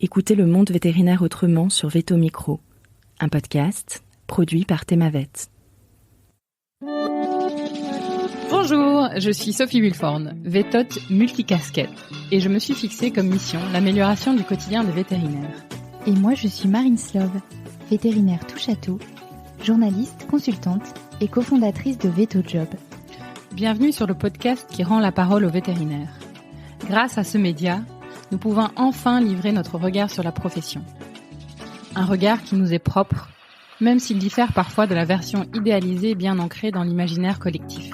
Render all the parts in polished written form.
Écoutez le monde vétérinaire autrement sur Veto Micro, un podcast produit par Thémavet. Bonjour, je suis Sophie Wilforn, vétote multicasquette, et je me suis fixée comme mission l'amélioration du quotidien des vétérinaires. Et moi, je suis Marine Slove, vétérinaire touche-à-tout, journaliste, consultante et cofondatrice de VetoJob. Bienvenue sur le podcast qui rend la parole aux vétérinaires. Grâce à ce média, nous pouvons enfin livrer notre regard sur la profession. Un regard qui nous est propre, même s'il diffère parfois de la version idéalisée bien ancrée dans l'imaginaire collectif.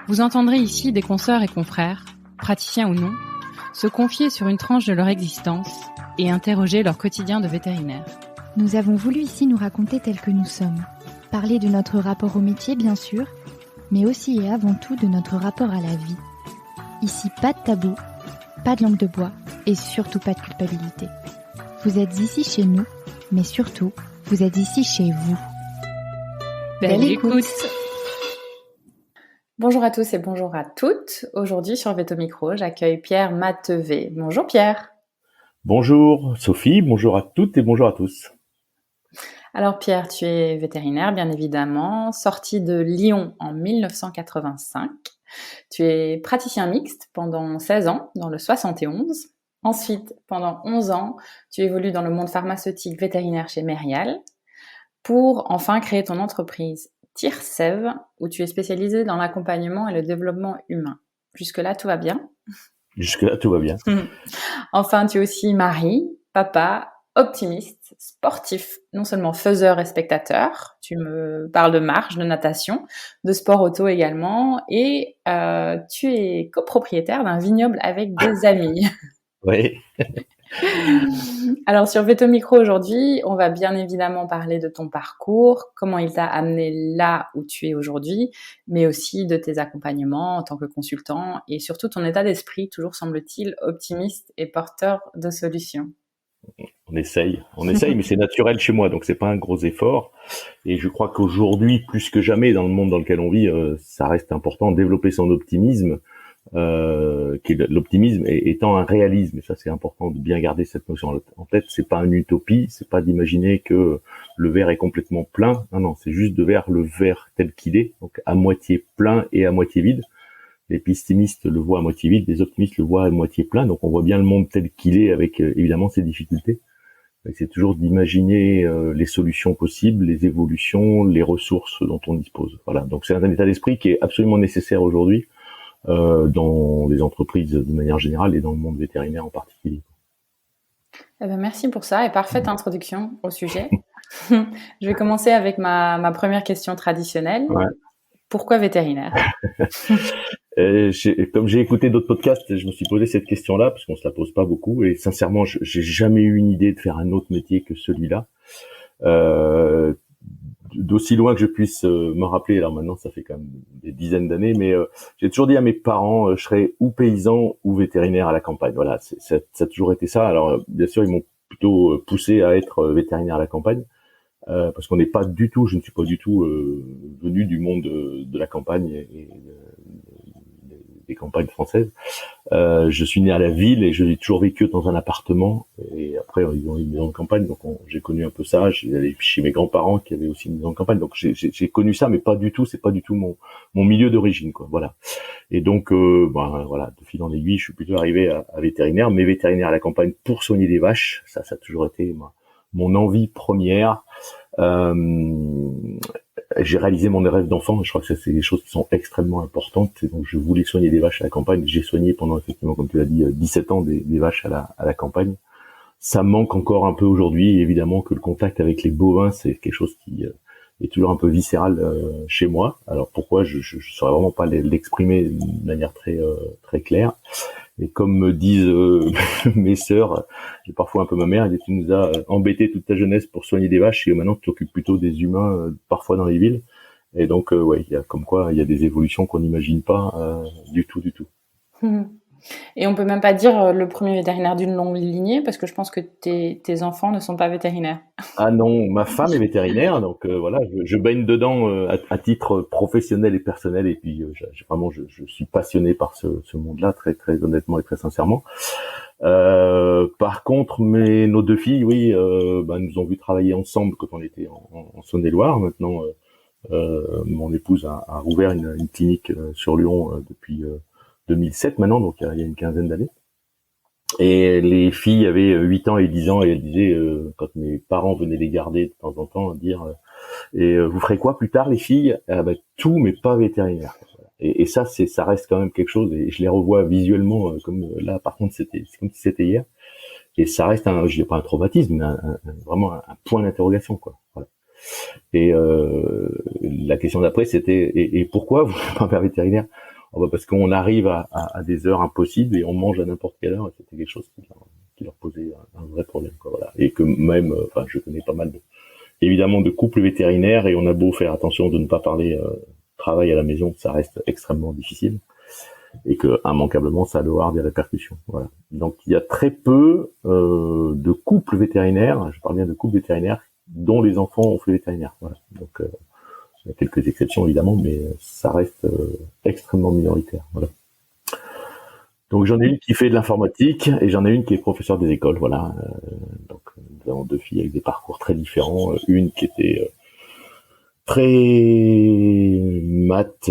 Vous entendrez ici des consoeurs et confrères, praticiens ou non, se confier sur une tranche de leur existence et interroger leur quotidien de vétérinaire. Nous avons voulu ici nous raconter tels que nous sommes, parler de notre rapport au métier bien sûr, mais aussi et avant tout de notre rapport à la vie. Ici, pas de tabou, pas de langue de bois et surtout pas de culpabilité. Vous êtes ici chez nous, mais surtout, vous êtes ici chez vous. Belle écoute. Bonjour à tous et bonjour à toutes. Aujourd'hui sur Veto Micro, j'accueille Pierre Matevé. Bonjour Pierre. Bonjour Sophie, bonjour à toutes et bonjour à tous. Alors Pierre, tu es vétérinaire bien évidemment, sorti de Lyon en 1985. Tu es praticien mixte pendant 16 ans dans le 71. Ensuite, pendant 11 ans, tu évolues dans le monde pharmaceutique vétérinaire chez Merial pour enfin créer ton entreprise Tirsev, où tu es spécialisé dans l'accompagnement et le développement humain. Jusque-là, tout va bien? Jusque-là, tout va bien. Enfin, tu es aussi mari, papa, optimiste, sportif, non seulement faiseur et spectateur, tu me parles de marche, de natation, de sport auto également, et tu es copropriétaire d'un vignoble avec des amis. Oui. Alors sur Veto Micro aujourd'hui, on va bien évidemment parler de ton parcours, comment il t'a amené là où tu es aujourd'hui, mais aussi de tes accompagnements en tant que consultant et surtout ton état d'esprit, toujours semble-t-il optimiste et porteur de solutions. On essaye, mais c'est naturel chez moi, donc c'est pas un gros effort. Et je crois qu'aujourd'hui, plus que jamais, dans le monde dans lequel on vit, ça reste important de développer son optimisme. L'optimisme étant un réalisme, et ça c'est important de bien garder cette notion en tête. C'est pas une utopie, c'est pas d'imaginer que le verre est complètement plein. Non, c'est juste de voir le verre tel qu'il est, donc à moitié plein et à moitié vide. Les pessimistes le voient à moitié vide, les optimistes le voient à moitié plein. Donc on voit bien le monde tel qu'il est, avec évidemment ses difficultés. Et c'est toujours d'imaginer les solutions possibles, les évolutions, les ressources dont on dispose. Voilà. Donc c'est un état d'esprit qui est absolument nécessaire aujourd'hui. Dans les entreprises de manière générale et dans le monde vétérinaire en particulier. Eh ben, merci pour ça et parfaite introduction au sujet. Je vais commencer avec ma première question traditionnelle. Ouais. Pourquoi vétérinaire? Comme j'ai écouté d'autres podcasts, je me suis posé cette question-là parce qu'on se la pose pas beaucoup et sincèrement, j'ai jamais eu une idée de faire un autre métier que celui-là. D'aussi loin que je puisse me rappeler, alors maintenant ça fait quand même des dizaines d'années, mais j'ai toujours dit à mes parents, je serais ou paysan ou vétérinaire à la campagne. Voilà, ça a toujours été ça. Alors bien sûr, ils m'ont plutôt poussé à être vétérinaire à la campagne, parce qu'on n'est pas du tout, je ne suis pas du tout venu du monde de la campagne et des campagnes françaises. Je suis né à la ville et j'ai toujours vécu dans un appartement. Et après, ils ont une maison de campagne, donc j'ai connu un peu ça. J'ai allé chez mes grands-parents qui avaient aussi une maison de campagne, donc j'ai connu ça, mais pas du tout. C'est pas du tout mon milieu d'origine, quoi. Voilà. Et donc, voilà, de fil en aiguille, je suis plutôt arrivé à vétérinaire, mais vétérinaire à la campagne pour soigner des vaches. Ça a toujours été mon envie première. J'ai réalisé mon rêve d'enfant. Je crois que c'est des choses qui sont extrêmement importantes. Et donc, je voulais soigner des vaches à la campagne. J'ai soigné pendant, effectivement, comme tu l'as dit, 17 ans des vaches à la campagne. Ça me manque encore un peu aujourd'hui. Évidemment que le contact avec les bovins, c'est quelque chose qui est toujours un peu viscéral chez moi. Alors, pourquoi je saurais vraiment pas l'exprimer de manière très claire. Et comme me disent mes sœurs, j'ai parfois un peu ma mère, elle dit, tu nous as embêté toute ta jeunesse pour soigner des vaches et maintenant tu t'occupes plutôt des humains, parfois dans les villes. Et donc, il y a comme quoi il y a des évolutions qu'on n'imagine pas du tout. Et on peut même pas dire le premier vétérinaire d'une longue lignée, parce que je pense que tes enfants ne sont pas vétérinaires. Ah non, ma femme est vétérinaire, donc voilà, je baigne dedans à titre professionnel et personnel, et puis vraiment, je suis passionné par ce monde-là, très très honnêtement et très sincèrement. Par contre, nos deux filles, oui, nous ont vu travailler ensemble quand on était en Saône-et-Loire. Maintenant, mon épouse a rouvert une clinique sur Lyon depuis 2007 maintenant, donc il y a une quinzaine d'années. Et les filles avaient 8 ans et 10 ans, et elles disaient, quand mes parents venaient les garder de temps en temps, dire vous ferez quoi plus tard les filles? Tout, mais pas vétérinaire. Et ça, ça reste quand même quelque chose, et je les revois visuellement comme là, par contre, c'est comme si c'était hier, et ça reste je dirais pas un traumatisme, mais vraiment un point d'interrogation, quoi. Voilà. Et la question d'après, c'était et pourquoi vous n'êtes pas un père vétérinaire? Parce qu'on arrive à des heures impossibles et on mange à n'importe quelle heure, et c'était quelque chose qui leur posait un vrai problème, quoi. Voilà. Et que même, je connais pas mal évidemment de couples vétérinaires, et on a beau faire attention de ne pas parler travail à la maison, ça reste extrêmement difficile, et que immanquablement ça doit avoir des répercussions. Voilà. Donc il y a très peu de couples vétérinaires, je parle bien de couples vétérinaires dont les enfants ont fait vétérinaire. Voilà. Donc il y a quelques exceptions évidemment, mais ça reste extrêmement minoritaire. Voilà. Donc j'en ai une qui fait de l'informatique et j'en ai une qui est professeure des écoles. Voilà. Donc nous avons deux filles avec des parcours très différents. Une qui était très maths,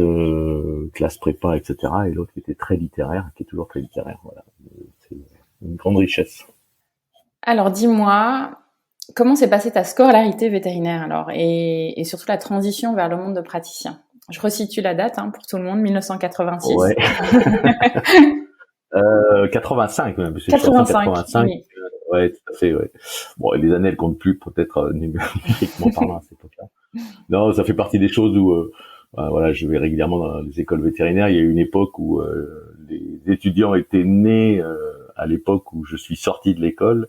classe prépa, etc. Et l'autre qui était très littéraire, qui est toujours très littéraire. Voilà. C'est une grande richesse. Alors dis-moi, comment s'est passée ta scolarité vétérinaire alors, et surtout la transition vers le monde de praticien? Je resitue la date pour tout le monde, 1986. Ouais. 85 même, parce que 85. Oui. Ouais, tout à fait, ouais. Bon, et les années, elles comptent plus, peut-être numériquement parlant à cette époque-là. Non, ça fait partie des choses où, voilà, je vais régulièrement dans les écoles vétérinaires. Il y a eu une époque où les étudiants étaient nés à l'époque où je suis sorti de l'école.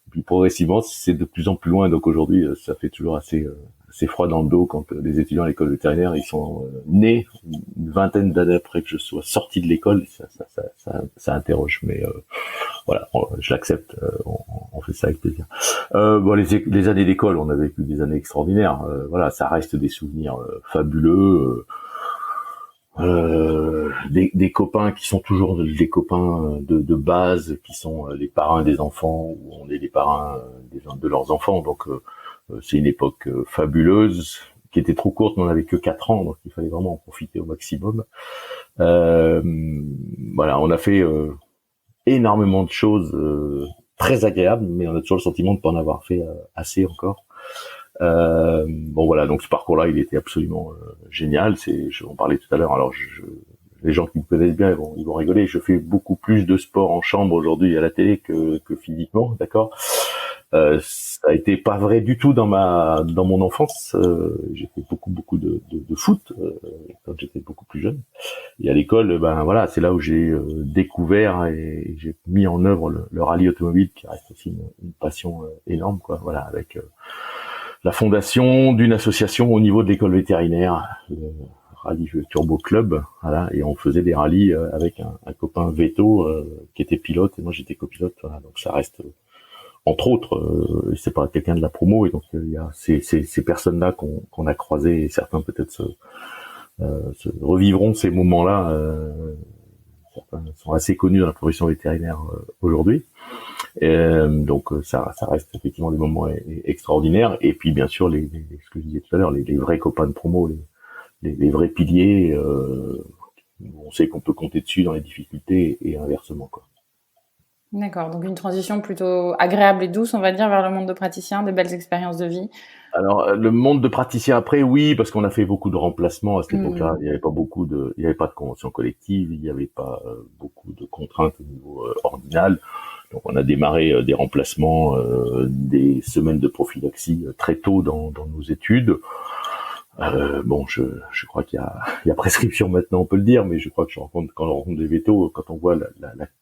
Et puis progressivement, c'est de plus en plus loin. Donc aujourd'hui, ça fait toujours assez froid dans le dos quand les étudiants à l'école vétérinaire, ils sont nés une vingtaine d'années après que je sois sorti de l'école. Ça interroge, mais voilà, je l'accepte. On fait ça avec plaisir. Les années d'école, on a vécu des années extraordinaires. Voilà, ça reste des souvenirs fabuleux. Des copains qui sont toujours des copains de base, qui sont les parrains des enfants, ou on est les parrains de leurs enfants. Donc c'est une époque fabuleuse, qui était trop courte, mais on n'avait que 4 ans, donc il fallait vraiment en profiter au maximum. Voilà, on a fait énormément de choses très agréables, mais on a toujours le sentiment de ne pas en avoir fait assez encore. Bon voilà, donc ce parcours-là, il était absolument génial. On parlait tout à l'heure. Alors, les gens qui me connaissent bien, ils vont rigoler. Je fais beaucoup plus de sport en chambre aujourd'hui à la télé que physiquement, d'accord. Ça a été pas vrai du tout dans mon enfance. J'ai fait beaucoup de foot quand j'étais beaucoup plus jeune. Et à l'école, voilà, c'est là où j'ai découvert et j'ai mis en œuvre le rallye automobile, qui reste aussi une passion énorme, quoi. Voilà, avec la fondation d'une association au niveau de l'école vétérinaire, le Rallye Turbo Club, voilà, et on faisait des rallyes avec un copain veto qui était pilote, et moi j'étais copilote, voilà, donc ça reste entre autres, c'est pas quelqu'un de la promo, et donc il y a ces personnes-là qu'on a croisées, et certains peut-être se revivront ces moments-là. Certains sont assez connus dans la profession vétérinaire aujourd'hui. Donc ça reste effectivement des moments extraordinaires. Et puis bien sûr, ce que je disais tout à l'heure, les vrais copains de promo, les vrais piliers, on sait qu'on peut compter dessus dans les difficultés et inversement, quoi. D'accord, donc une transition plutôt agréable et douce, on va dire, vers le monde de praticien, de belles expériences de vie. Alors le monde de praticien après, oui, parce qu'on a fait beaucoup de remplacements à cette époque-là. Il y avait pas de convention collective, il n'y avait pas beaucoup de contraintes au niveau ordinal. Donc on a démarré des remplacements, des semaines de prophylaxie très tôt dans nos études. Bon, je crois qu'il y a prescription maintenant, on peut le dire, mais je crois que quand on rencontre des vétos, quand on voit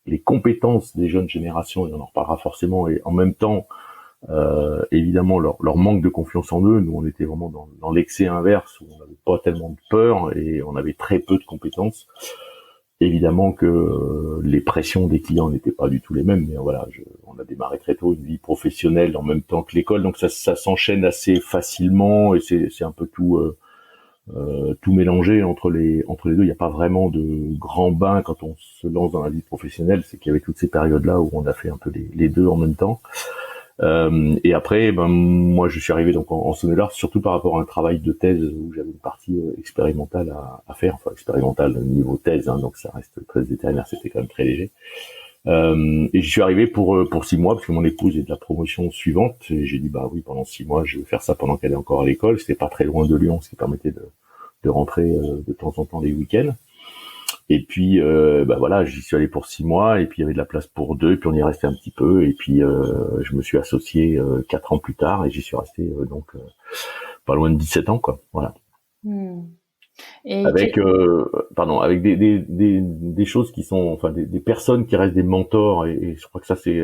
les compétences des jeunes générations, et on en reparlera forcément, et en même temps, évidemment, leur manque de confiance en eux. Nous, on était vraiment dans l'excès inverse, où on n'avait pas tellement de peur et on avait très peu de compétences. évidemment que les pressions des clients n'étaient pas du tout les mêmes, mais voilà, on a démarré très tôt une vie professionnelle en même temps que l'école, donc ça s'enchaîne assez facilement et c'est un peu tout mélangé entre les deux. Il n'y a pas vraiment de grand bain quand on se lance dans la vie professionnelle, c'est qu'il y avait toutes ces périodes-là où on a fait un peu les deux en même temps. Et après, moi, je suis arrivé donc en Saône-et-Loire, surtout par rapport à un travail de thèse où j'avais une partie expérimentale à faire, enfin expérimentale niveau thèse, hein, donc ça reste très vétérinaire, c'était quand même très léger. Et j'y suis arrivé pour 6 mois parce que mon épouse est de la promotion suivante et j'ai dit bah oui, pendant 6 mois, je vais faire ça pendant qu'elle est encore à l'école. C'était pas très loin de Lyon, ce qui permettait de rentrer de temps en temps les week-ends. Et puis voilà, j'y suis allé pour 6 mois et puis il y avait de la place pour 2 et puis on y restait un petit peu et puis je me suis associé 4 ans plus tard et j'y suis resté donc pas loin de 17 ans quoi. Voilà. Et avec avec des choses qui sont enfin des personnes qui restent des mentors et je crois que ça c'est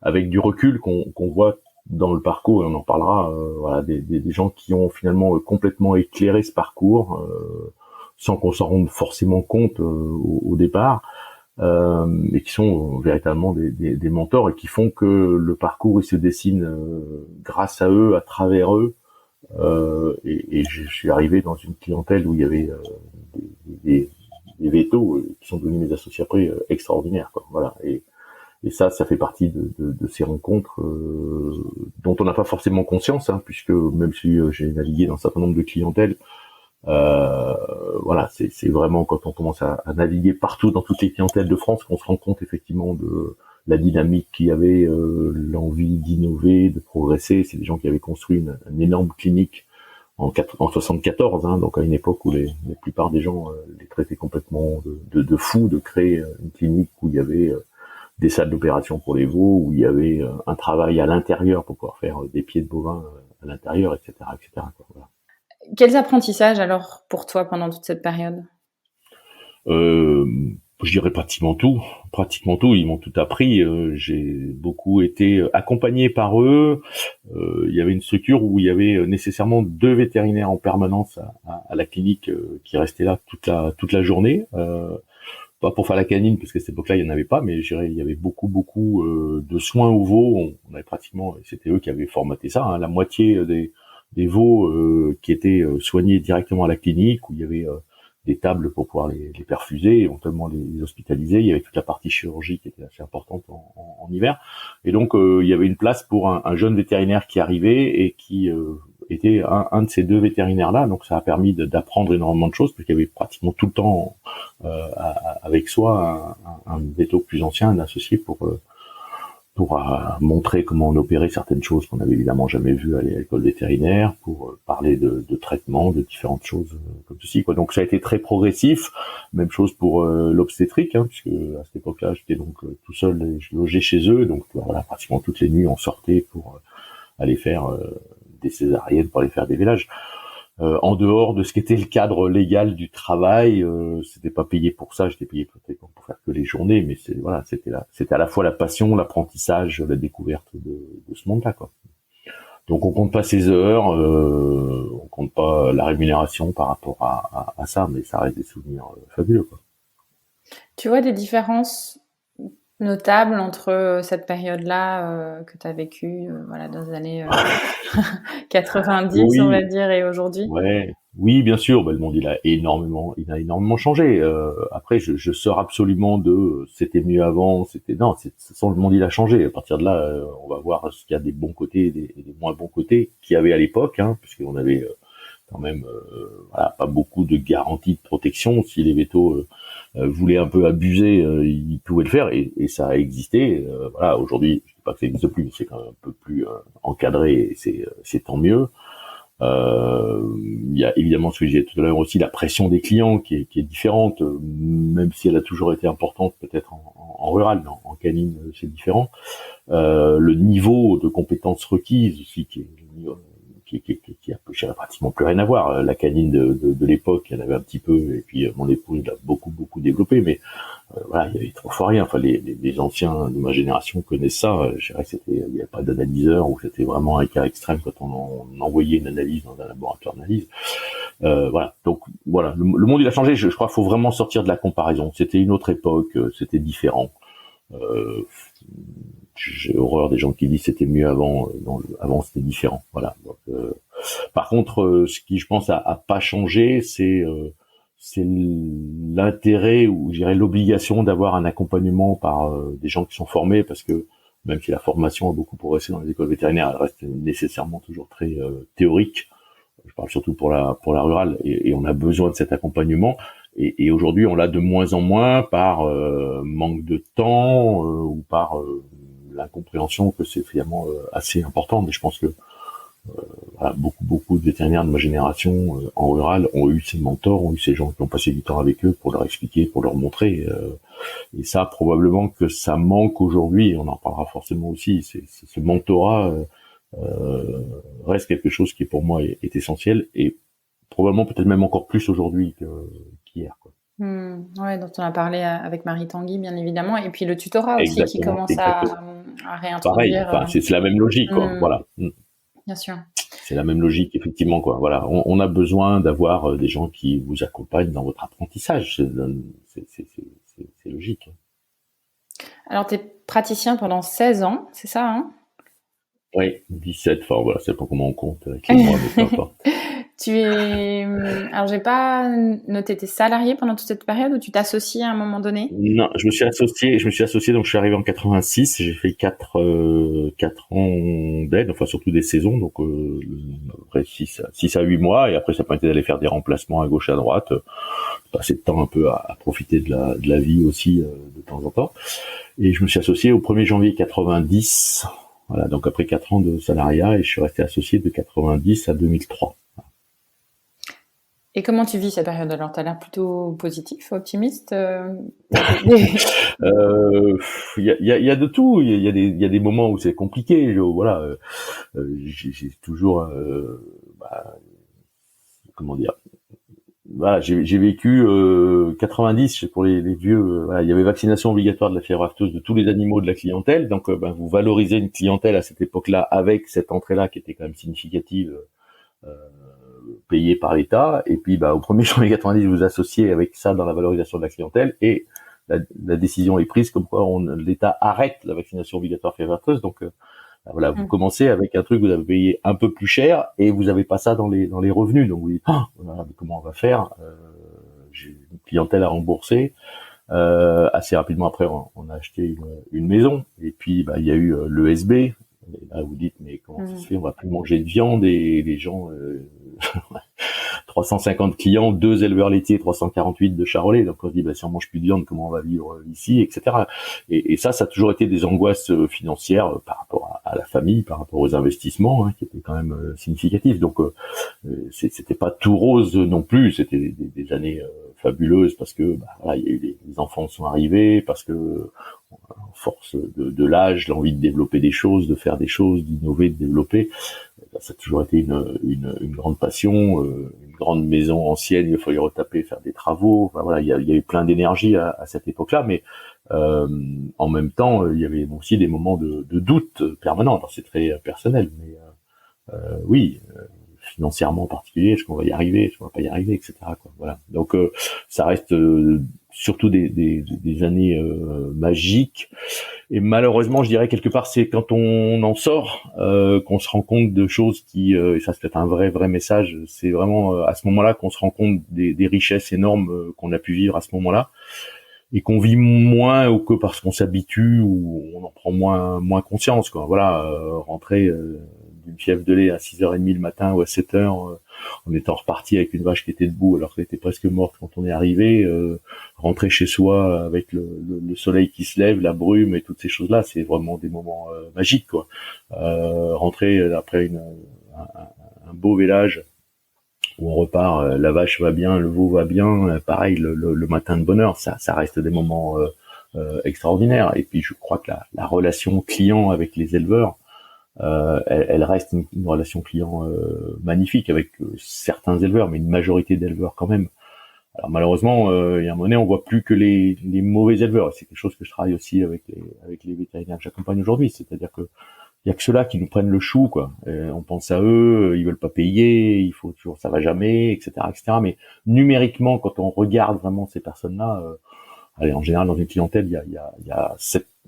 avec du recul qu'on voit dans le parcours et on en parlera voilà des gens qui ont finalement complètement éclairé ce parcours sans qu'on s'en rende forcément compte au départ, et qui sont véritablement des mentors et qui font que le parcours il se dessine grâce à eux, à travers eux. Et je suis arrivé dans une clientèle où il y avait des vétos qui sont devenus mes associés après extraordinaires, quoi. Voilà. Et ça fait partie de ces rencontres dont on n'a pas forcément conscience, hein, puisque même si j'ai navigué dans un certain nombre de clientèles. Voilà, c'est vraiment quand on commence à naviguer partout dans toutes les clientèles de France qu'on se rend compte effectivement de la dynamique qu'il y avait, l'envie d'innover, de progresser. C'est des gens qui avaient construit une énorme clinique en 74, hein, donc à une époque où la plupart des gens les traitaient complètement de fous, de créer une clinique où il y avait des salles d'opération pour les veaux, où il y avait un travail à l'intérieur pour pouvoir faire des pieds de bovins à l'intérieur, etc., etc. Quoi, voilà. Quels apprentissages alors pour toi pendant toute cette période ? Je dirais pratiquement tout. Ils m'ont tout appris. J'ai beaucoup été accompagné par eux. Il y avait une structure où il y avait nécessairement 2 vétérinaires en permanence à la clinique qui restaient là toute la journée. Pas pour faire la canine parce qu'à cette époque-là il y en avait pas, mais je dirais il y avait beaucoup de soins aux veaux. On avait pratiquement, c'était eux qui avaient formaté ça, hein, la moitié des veaux qui étaient soignés directement à la clinique où il y avait des tables pour pouvoir les perfuser, éventuellement les hospitaliser. Il y avait toute la partie chirurgie qui était assez importante en hiver. Et donc il y avait une place pour un jeune vétérinaire qui arrivait et qui était un de ces 2 vétérinaires-là. Donc ça a permis d'apprendre énormément de choses parce qu'il y avait pratiquement tout le temps avec soi un véto plus ancien, un associé pour montrer comment on opérait certaines choses qu'on n'avait évidemment jamais vues à l'école vétérinaire, pour parler de traitement, de différentes choses comme ceci, quoi. Donc ça a été très progressif. Même chose pour l'obstétrique, hein, puisque à cette époque-là, j'étais donc tout seul et je logeais chez eux. Donc voilà, pratiquement toutes les nuits, on sortait pour aller faire des césariennes, pour aller faire des vélages. En dehors de ce qu'était le cadre légal du travail, c'était pas payé pour ça, j'étais payé pour faire que les journées, mais c'était à la fois la passion, l'apprentissage, la découverte de ce monde-là, quoi. Donc on compte pas ses heures, on compte pas la rémunération par rapport à ça, mais ça reste des souvenirs fabuleux, quoi. Tu vois des différences notables entre cette période-là que tu as vécue voilà, dans les années 90, oui, on va dire, et aujourd'hui? Ouais. Oui, bien sûr. Le monde il a énormément changé. Après, je sors absolument de c'était mieux avant. Le monde il a changé. À partir de là, on va voir ce qu'il y a des bons côtés et des moins bons côtés qu'il y avait à l'époque, hein, puisqu'on avait quand même pas beaucoup de garanties de protection. Si les vétos voulaient un peu abuser, ils pouvaient le faire et ça a existé. Voilà, aujourd'hui, je dis pas que ça n'existe plus, mais c'est quand même un peu plus encadré et c'est tant mieux. Il y a évidemment ce que je disais tout à l'heure aussi, la pression des clients qui est différente, même si elle a toujours été importante peut-être en rural, mais en canine c'est différent. Le niveau de compétences requises aussi qui a pratiquement plus rien à voir. La canine de l'époque, il y en avait un petit peu, et puis mon épouse l'a beaucoup développé, mais voilà, il y avait trop fois rien. Enfin, les anciens de ma génération connaissent ça. Je dirais que il n'y avait pas d'analyseur, ou c'était vraiment un cas extrême quand on envoyait une analyse dans un laboratoire d'analyse. Voilà. Donc voilà, le monde il a changé. Je crois qu'il faut vraiment sortir de la comparaison. C'était une autre époque, c'était différent. J'ai horreur des gens qui disent c'était mieux avant. Avant c'était différent. Voilà. Donc, par contre, ce qui je pense a pas changé, c'est l'intérêt ou je dirais l'obligation d'avoir un accompagnement par des gens qui sont formés, parce que même si la formation a beaucoup progressé dans les écoles vétérinaires, elle reste nécessairement toujours très théorique. Je parle surtout pour la rurale, et on a besoin de cet accompagnement. Et aujourd'hui, on l'a de moins en moins par manque de temps ou par l'incompréhension que c'est finalement assez important. Mais je pense que voilà, beaucoup de vétérinaires de ma génération en rural ont eu ces mentors, ont eu ces gens qui ont passé du temps avec eux pour leur expliquer, pour leur montrer. Et ça, probablement que ça manque aujourd'hui. On en parlera forcément aussi. Ce mentorat reste quelque chose qui pour moi est essentiel, et probablement peut-être même encore plus aujourd'hui qu'hier, quoi. Ouais, dont on a parlé avec Marie Tanguy, bien évidemment, et puis le tutorat aussi qui commence à Pareil, réintroduire. enfin c'est la même logique, quoi. Voilà. Bien sûr. C'est la même logique, effectivement, quoi. Voilà, on a besoin d'avoir des gens qui vous accompagnent dans votre apprentissage. C'est logique. Alors, tu es praticien pendant 16 ans, c'est ça, hein? Oui, 17, enfin voilà, c'est pas comment on compte avec les mois, mais peu importe. Alors j'ai pas noté, t'es salarié pendant toute cette période ou tu t'associes à un moment donné? Non, je me suis associé, donc je suis arrivé en 86, j'ai fait 4 ans d'aide, enfin surtout des saisons, donc après 6 à 8 mois, et après ça permettait d'aller faire des remplacements à gauche à droite, passer de temps un peu à profiter de la vie aussi de temps en temps. Et je me suis associé au 1er janvier 90. Voilà, donc après 4 ans de salariat, et je suis resté associé de 90 à 2003. Et comment tu vis cette période? Alors, tu as l'air plutôt positif, optimiste. Il y a de tout. Il y a des moments où c'est compliqué. Voilà, j'ai toujours, comment dire. Voilà, j'ai vécu 90 pour les vieux. Voilà, il y avait vaccination obligatoire de la fièvre afteuse de tous les animaux de la clientèle. Donc, vous valorisez une clientèle à cette époque-là avec cette entrée-là qui était quand même significative, payée par l'État. Et puis, au 1er janvier 90, vous associez avec ça dans la valorisation de la clientèle, et la décision est prise comme quoi l'État arrête la vaccination obligatoire fièvre afteuse. Donc voilà, vous commencez avec un truc que vous avez payé un peu plus cher, et vous avez pas ça dans les revenus. Donc vous dites, voilà, comment on va faire? J'ai une clientèle à rembourser. Assez rapidement après, on a acheté une maison, et puis il y a eu l'ESB. Et là vous dites, mais comment ça se fait? On va plus manger de viande, et les gens 350 clients, 2 éleveurs laitiers, 348 de Charolais. Donc on se dit, si on mange plus de viande, comment on va vivre ici, etc. Et ça a toujours été des angoisses financières par rapport à la famille, par rapport aux investissements, qui étaient quand même significatifs. Donc c'était pas tout rose non plus. C'était des années fabuleuses, parce que voilà, il y a eu les enfants sont arrivés, parce que en force de l'âge, l'envie de développer des choses, de faire des choses, d'innover, de développer. Ça a toujours été une grande passion, une grande maison ancienne, il fallait retaper, faire des travaux. Enfin, voilà, il y a eu plein d'énergie à cette époque-là, mais en même temps, il y avait aussi des moments de doute permanent. Alors c'est très personnel, mais oui, financièrement en particulier, est-ce qu'on va y arriver, est-ce qu'on va pas y arriver, etc., quoi. Voilà. Donc ça reste surtout des années magiques. Et malheureusement, je dirais quelque part, c'est quand on en sort qu'on se rend compte de choses qui, et ça c'est peut-être un vrai message, c'est vraiment à ce moment-là qu'on se rend compte des richesses énormes qu'on a pu vivre à ce moment-là, et qu'on vit moins, ou que parce qu'on s'habitue, ou on en prend moins conscience, quoi. Voilà, rentrer d'une fièvre de lait à 6h30 le matin ou à 7h, en étant reparti avec une vache qui était debout alors qu'elle était presque morte quand on est arrivé, rentrer chez soi avec le soleil qui se lève, la brume et toutes ces choses-là, c'est vraiment des moments magiques, quoi. Rentrer après un beau village où on repart, la vache va bien, le veau va bien, pareil le matin de bonne heure, ça reste des moments extraordinaires. Et puis je crois que la relation client avec les éleveurs, elle reste une relation client magnifique avec certains éleveurs, mais une majorité d'éleveurs quand même. Alors malheureusement, il y a un moment donné, on voit plus que les mauvais éleveurs. C'est quelque chose que je travaille aussi avec les vétérinaires que j'accompagne aujourd'hui. C'est-à-dire que il y a que ceux-là qui nous prennent le chou, quoi. On pense à eux, ils veulent pas payer, il faut toujours, ça va jamais, etc., etc. Mais numériquement, quand on regarde vraiment ces personnes-là, allez, en général, dans une clientèle, il y a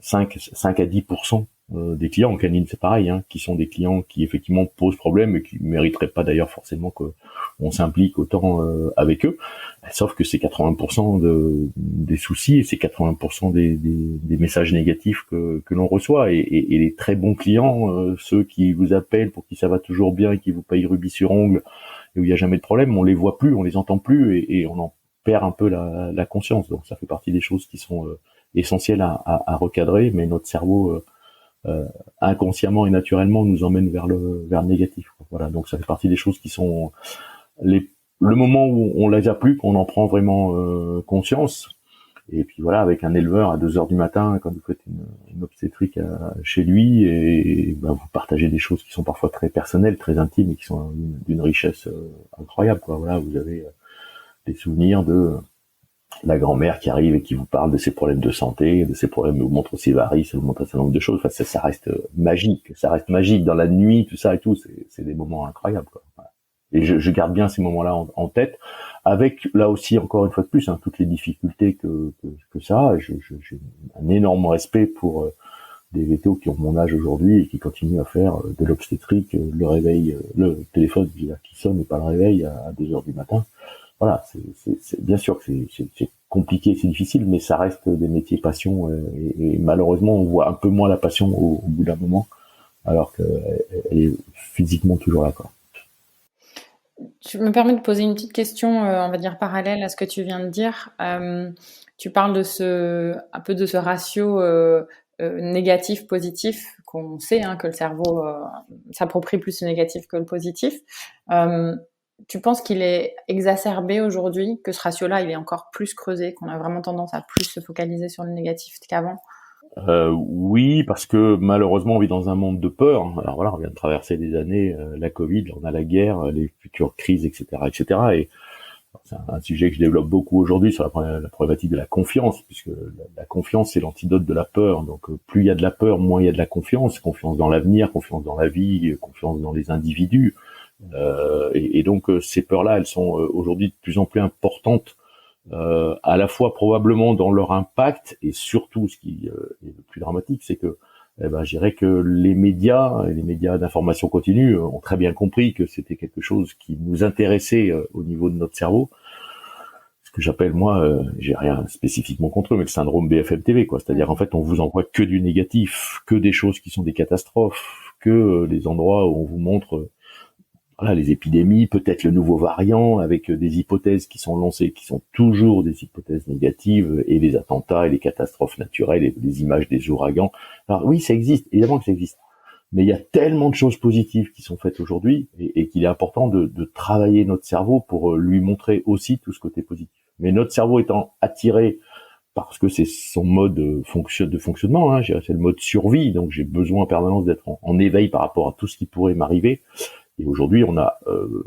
5 à 10% des clients. En canine, c'est pareil, hein, qui sont des clients qui effectivement posent problème et qui mériteraient pas d'ailleurs forcément qu'on s'implique autant avec eux. Sauf que c'est 80% des soucis et c'est 80% des messages négatifs que l'on reçoit. Et les très bons clients, ceux qui vous appellent pour qui ça va toujours bien et qui vous payent rubis sur ongle et où il n'y a jamais de problème, on les voit plus, on les entend plus et on en perd un peu la conscience. Donc ça fait partie des choses qui sont essentielles à recadrer, mais notre cerveau inconsciemment et naturellement nous emmène vers le négatif. Voilà, donc ça fait partie des choses qui sont le moment où on les a plus, qu'on en prend vraiment conscience. Et puis voilà, avec un éleveur à 2 heures du matin, quand vous faites une obstétrique chez lui, et ben, vous partagez des choses qui sont parfois très personnelles, très intimes, et qui sont d'une richesse incroyable, quoi. Voilà, vous avez des souvenirs de la grand-mère qui arrive et qui vous parle de ses problèmes de santé, de ses problèmes, vous montre ses varices, vous montre un certain nombre de choses. Enfin, ça reste magique. Ça reste magique dans la nuit, tout ça et tout. C'est des moments incroyables, quoi. Voilà. Et je garde bien ces moments-là en tête, avec là aussi encore une fois de plus, hein, toutes les difficultés que ça a. J'ai un énorme respect pour des vétos qui ont mon âge aujourd'hui et qui continuent à faire de l'obstétrique, le réveil, le téléphone qui sonne et pas le réveil à 2 heures du matin. Voilà, c'est bien sûr que c'est compliqué, c'est difficile, mais ça reste des métiers passion et malheureusement on voit un peu moins la passion au bout d'un moment, alors qu'elle est physiquement toujours là, quoi. Je me permets de poser une petite question, on va dire parallèle à ce que tu viens de dire. Tu parles un peu de ce ratio négatif-positif qu'on sait, hein, que le cerveau s'approprie plus le négatif que le positif. Tu penses qu'il est exacerbé aujourd'hui, que ce ratio-là, il est encore plus creusé, qu'on a vraiment tendance à plus se focaliser sur le négatif qu'avant? Oui, parce que malheureusement on vit dans un monde de peur. Alors voilà, on vient de traverser des années, la Covid, on a la guerre, les futures crises, etc., etc. Et c'est un sujet que je développe beaucoup aujourd'hui sur la problématique de la confiance, puisque la confiance c'est l'antidote de la peur. Donc plus il y a de la peur, moins il y a de la confiance. Confiance dans l'avenir, confiance dans la vie, confiance dans les individus. Et donc ces peurs-là, elles sont aujourd'hui de plus en plus importantes, à la fois probablement dans leur impact et surtout ce qui est le plus dramatique, c'est que je dirais que les médias et les médias d'information continue ont très bien compris que c'était quelque chose qui nous intéressait au niveau de notre cerveau. Ce que j'appelle moi, j'ai rien spécifiquement contre eux, mais le syndrome BFM TV, quoi. C'est-à-dire en fait on vous envoie que du négatif, que des choses qui sont des catastrophes, que les endroits où on vous montre voilà, les épidémies, peut-être le nouveau variant, avec des hypothèses qui sont lancées, qui sont toujours des hypothèses négatives, et les attentats et les catastrophes naturelles, et les images des ouragans. Alors oui, ça existe, évidemment que ça existe. Mais il y a tellement de choses positives qui sont faites aujourd'hui, et qu'il est important de travailler notre cerveau pour lui montrer aussi tout ce côté positif. Mais notre cerveau étant attiré, parce que c'est son mode de fonctionnement, hein, c'est le mode survie, donc j'ai besoin en permanence d'être en éveil par rapport à tout ce qui pourrait m'arriver. Et aujourd'hui, on a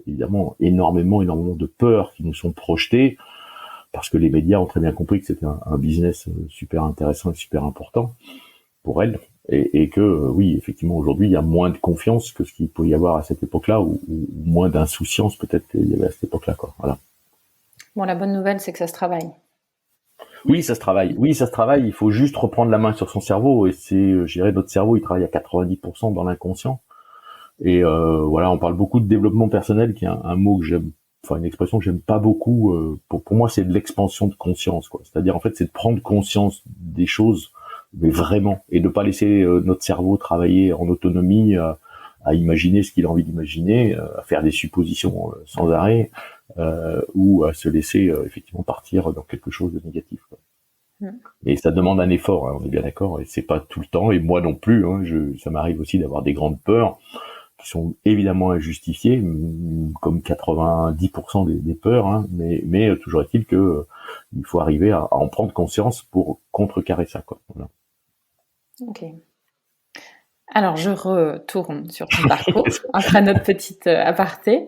évidemment énormément de peurs qui nous sont projetées, parce que les médias ont très bien compris que c'était un business super intéressant et super important pour elles, et que oui, effectivement, aujourd'hui, il y a moins de confiance que ce qu'il pouvait y avoir à cette époque-là, ou moins d'insouciance peut-être qu'il y avait à cette époque-là, quoi. Voilà. Bon, la bonne nouvelle, c'est que ça se travaille. Oui, ça se travaille. Oui, ça se travaille. Il faut juste reprendre la main sur son cerveau, et c'est, je dirais, notre cerveau, il travaille à 90% dans l'inconscient. Et voilà, on parle beaucoup de développement personnel, qui est un mot que j'aime, enfin une expression que j'aime pas beaucoup. Pour moi, c'est de l'expansion de conscience, quoi. C'est-à-dire en fait, c'est de prendre conscience des choses, mais vraiment, et de pas laisser notre cerveau travailler en autonomie, à imaginer ce qu'il a envie d'imaginer, à faire des suppositions sans arrêt, ou à se laisser effectivement partir dans quelque chose de négatif, quoi. Et ça demande un effort, hein, on est bien d'accord, et c'est pas tout le temps, et moi non plus, hein, ça m'arrive aussi d'avoir des grandes peurs qui sont évidemment injustifiées, comme 90% des peurs, hein, mais toujours est-il que il faut arriver à en prendre conscience pour contrecarrer ça, quoi. Voilà. Ok. Alors, je retourne sur ton parcours après notre petite aparté.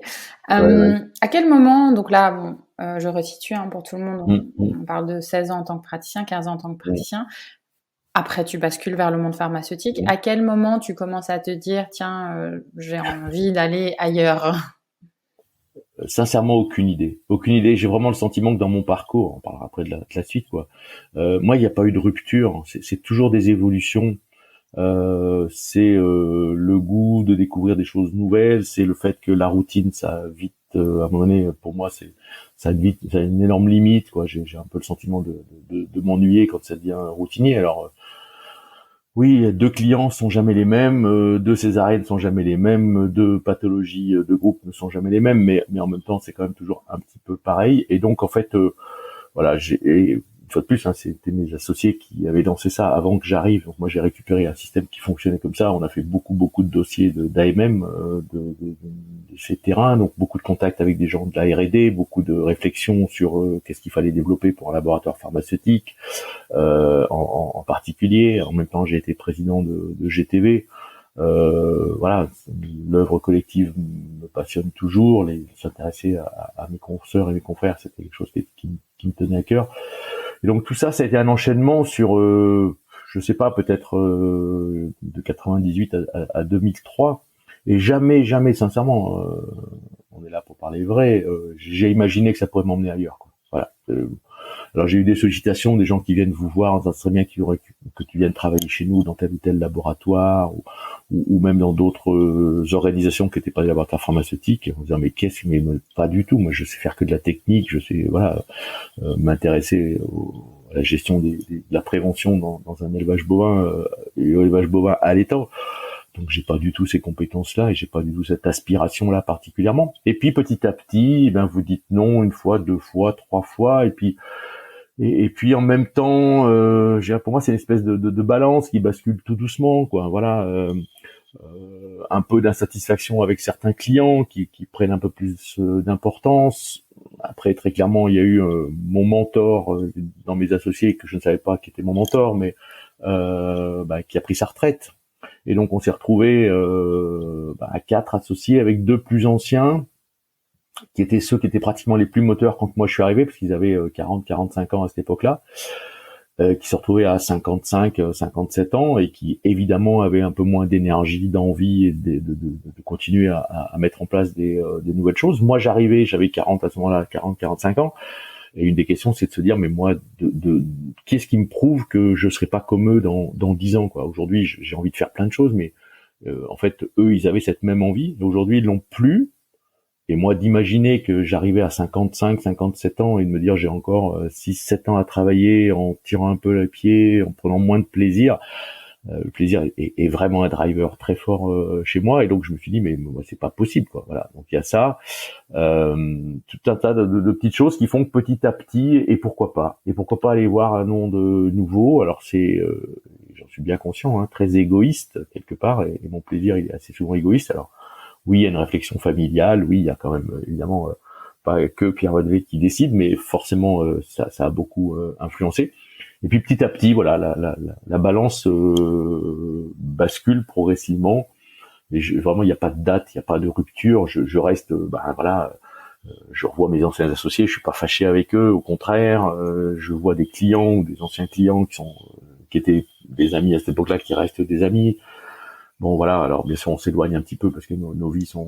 Ouais. À quel moment, donc là, bon, je resitue, hein, pour tout le monde, on parle de 16 ans en tant que praticien, 15 ans en tant que praticien. Après, tu bascules vers le monde pharmaceutique. À quel moment tu commences à te dire, tiens, j'ai envie d'aller ailleurs? Sincèrement, aucune idée. Aucune idée. J'ai vraiment le sentiment que dans mon parcours, on parlera après de la suite, quoi. Moi, il n'y a pas eu de rupture. C'est toujours des évolutions. C'est le goût de découvrir des choses nouvelles. C'est le fait que la routine, ça a vite, à un moment donné, pour moi, ça a une énorme limite, quoi. J'ai un peu le sentiment de m'ennuyer quand ça devient routinier. Alors, oui, 2 clients sont jamais les mêmes, 2 césariennes sont jamais les mêmes, 2 pathologies de groupe ne sont jamais les mêmes, mais en même temps, c'est quand même toujours un petit peu pareil. Et donc, en fait, voilà, une fois de plus, hein, c'était mes associés qui avaient lancé ça avant que j'arrive. Donc moi, j'ai récupéré un système qui fonctionnait comme ça. On a fait beaucoup de dossiers d'AMM, de chez terrain, donc beaucoup de contacts avec des gens de la R&D, beaucoup de réflexions sur qu'est-ce qu'il fallait développer pour un laboratoire pharmaceutique, en particulier. En même temps, j'ai été président de GTV. Voilà, l'œuvre collective me passionne toujours. S'intéresser à mes consoeurs et mes confrères, c'était quelque chose qui me tenait à cœur. Et donc tout ça, ça a été un enchaînement sur, je sais pas, peut-être de 98 à 2003. Et jamais, sincèrement, on est là pour parler vrai, j'ai imaginé que ça pourrait m'emmener ailleurs, quoi. Voilà. Alors j'ai eu des sollicitations, des gens qui viennent vous voir, ça serait bien que tu viennes travailler chez nous dans tel ou tel laboratoire, ou même dans d'autres organisations qui n'étaient pas des laboratoires pharmaceutiques. On se disait mais pas du tout. Moi, je sais faire que de la technique, je sais m'intéresser à la gestion de la prévention dans un élevage bovin et l'élevage bovin allaitant. Donc j'ai pas du tout ces compétences-là et j'ai pas du tout cette aspiration-là particulièrement. Et puis petit à petit, vous dites non 1 fois, 2 fois, 3 fois, et puis en même temps, pour moi c'est une espèce de balance qui bascule tout doucement, quoi. Voilà, un peu d'insatisfaction avec certains clients qui prennent un peu plus d'importance. Après, très clairement, il y a eu mon mentor dans mes associés que je ne savais pas qui était mon mentor, mais qui a pris sa retraite. Et donc on s'est retrouvé à 4 associés avec 2 plus anciens, qui étaient ceux qui étaient pratiquement les plus moteurs quand moi je suis arrivé, parce qu'ils avaient 40-45 ans à cette époque-là, qui se retrouvaient à 55-57 ans et qui évidemment avaient un peu moins d'énergie, d'envie et de continuer à mettre en place des nouvelles choses. Moi j'arrivais, j'avais 40 à ce moment-là, 40-45 ans. Et une des questions, c'est de se dire, mais moi, qu'est-ce qui me prouve que je serai pas comme eux dans 10 ans, quoi. Aujourd'hui, j'ai envie de faire plein de choses, mais en fait, eux, ils avaient cette même envie. Et aujourd'hui, ils l'ont plus. Et moi, d'imaginer que j'arrivais à 55, 57 ans et de me dire, j'ai encore 6-7 ans à travailler en tirant un peu les pieds, en prenant moins de plaisir. Le plaisir est vraiment un driver très fort chez moi, et donc je me suis dit mais moi c'est pas possible, quoi. Voilà, donc il y a ça, tout un tas de petites choses qui font que petit à petit, et pourquoi pas aller voir un monde nouveau. Alors c'est, j'en suis bien conscient, hein, très égoïste quelque part, et mon plaisir il est assez souvent égoïste. Alors oui, il y a une réflexion familiale, oui, il y a quand même évidemment pas que Pierre Vadvet qui décide, mais forcément ça a beaucoup influencé. Et puis petit à petit, voilà, la balance bascule progressivement. Mais vraiment, il n'y a pas de date, il n'y a pas de rupture. Je reste, je revois mes anciens associés, je suis pas fâché avec eux, au contraire. Je vois des clients ou des anciens clients qui étaient des amis à cette époque-là, qui restent des amis. Bon, voilà. Alors bien sûr, on s'éloigne un petit peu parce que nos vies sont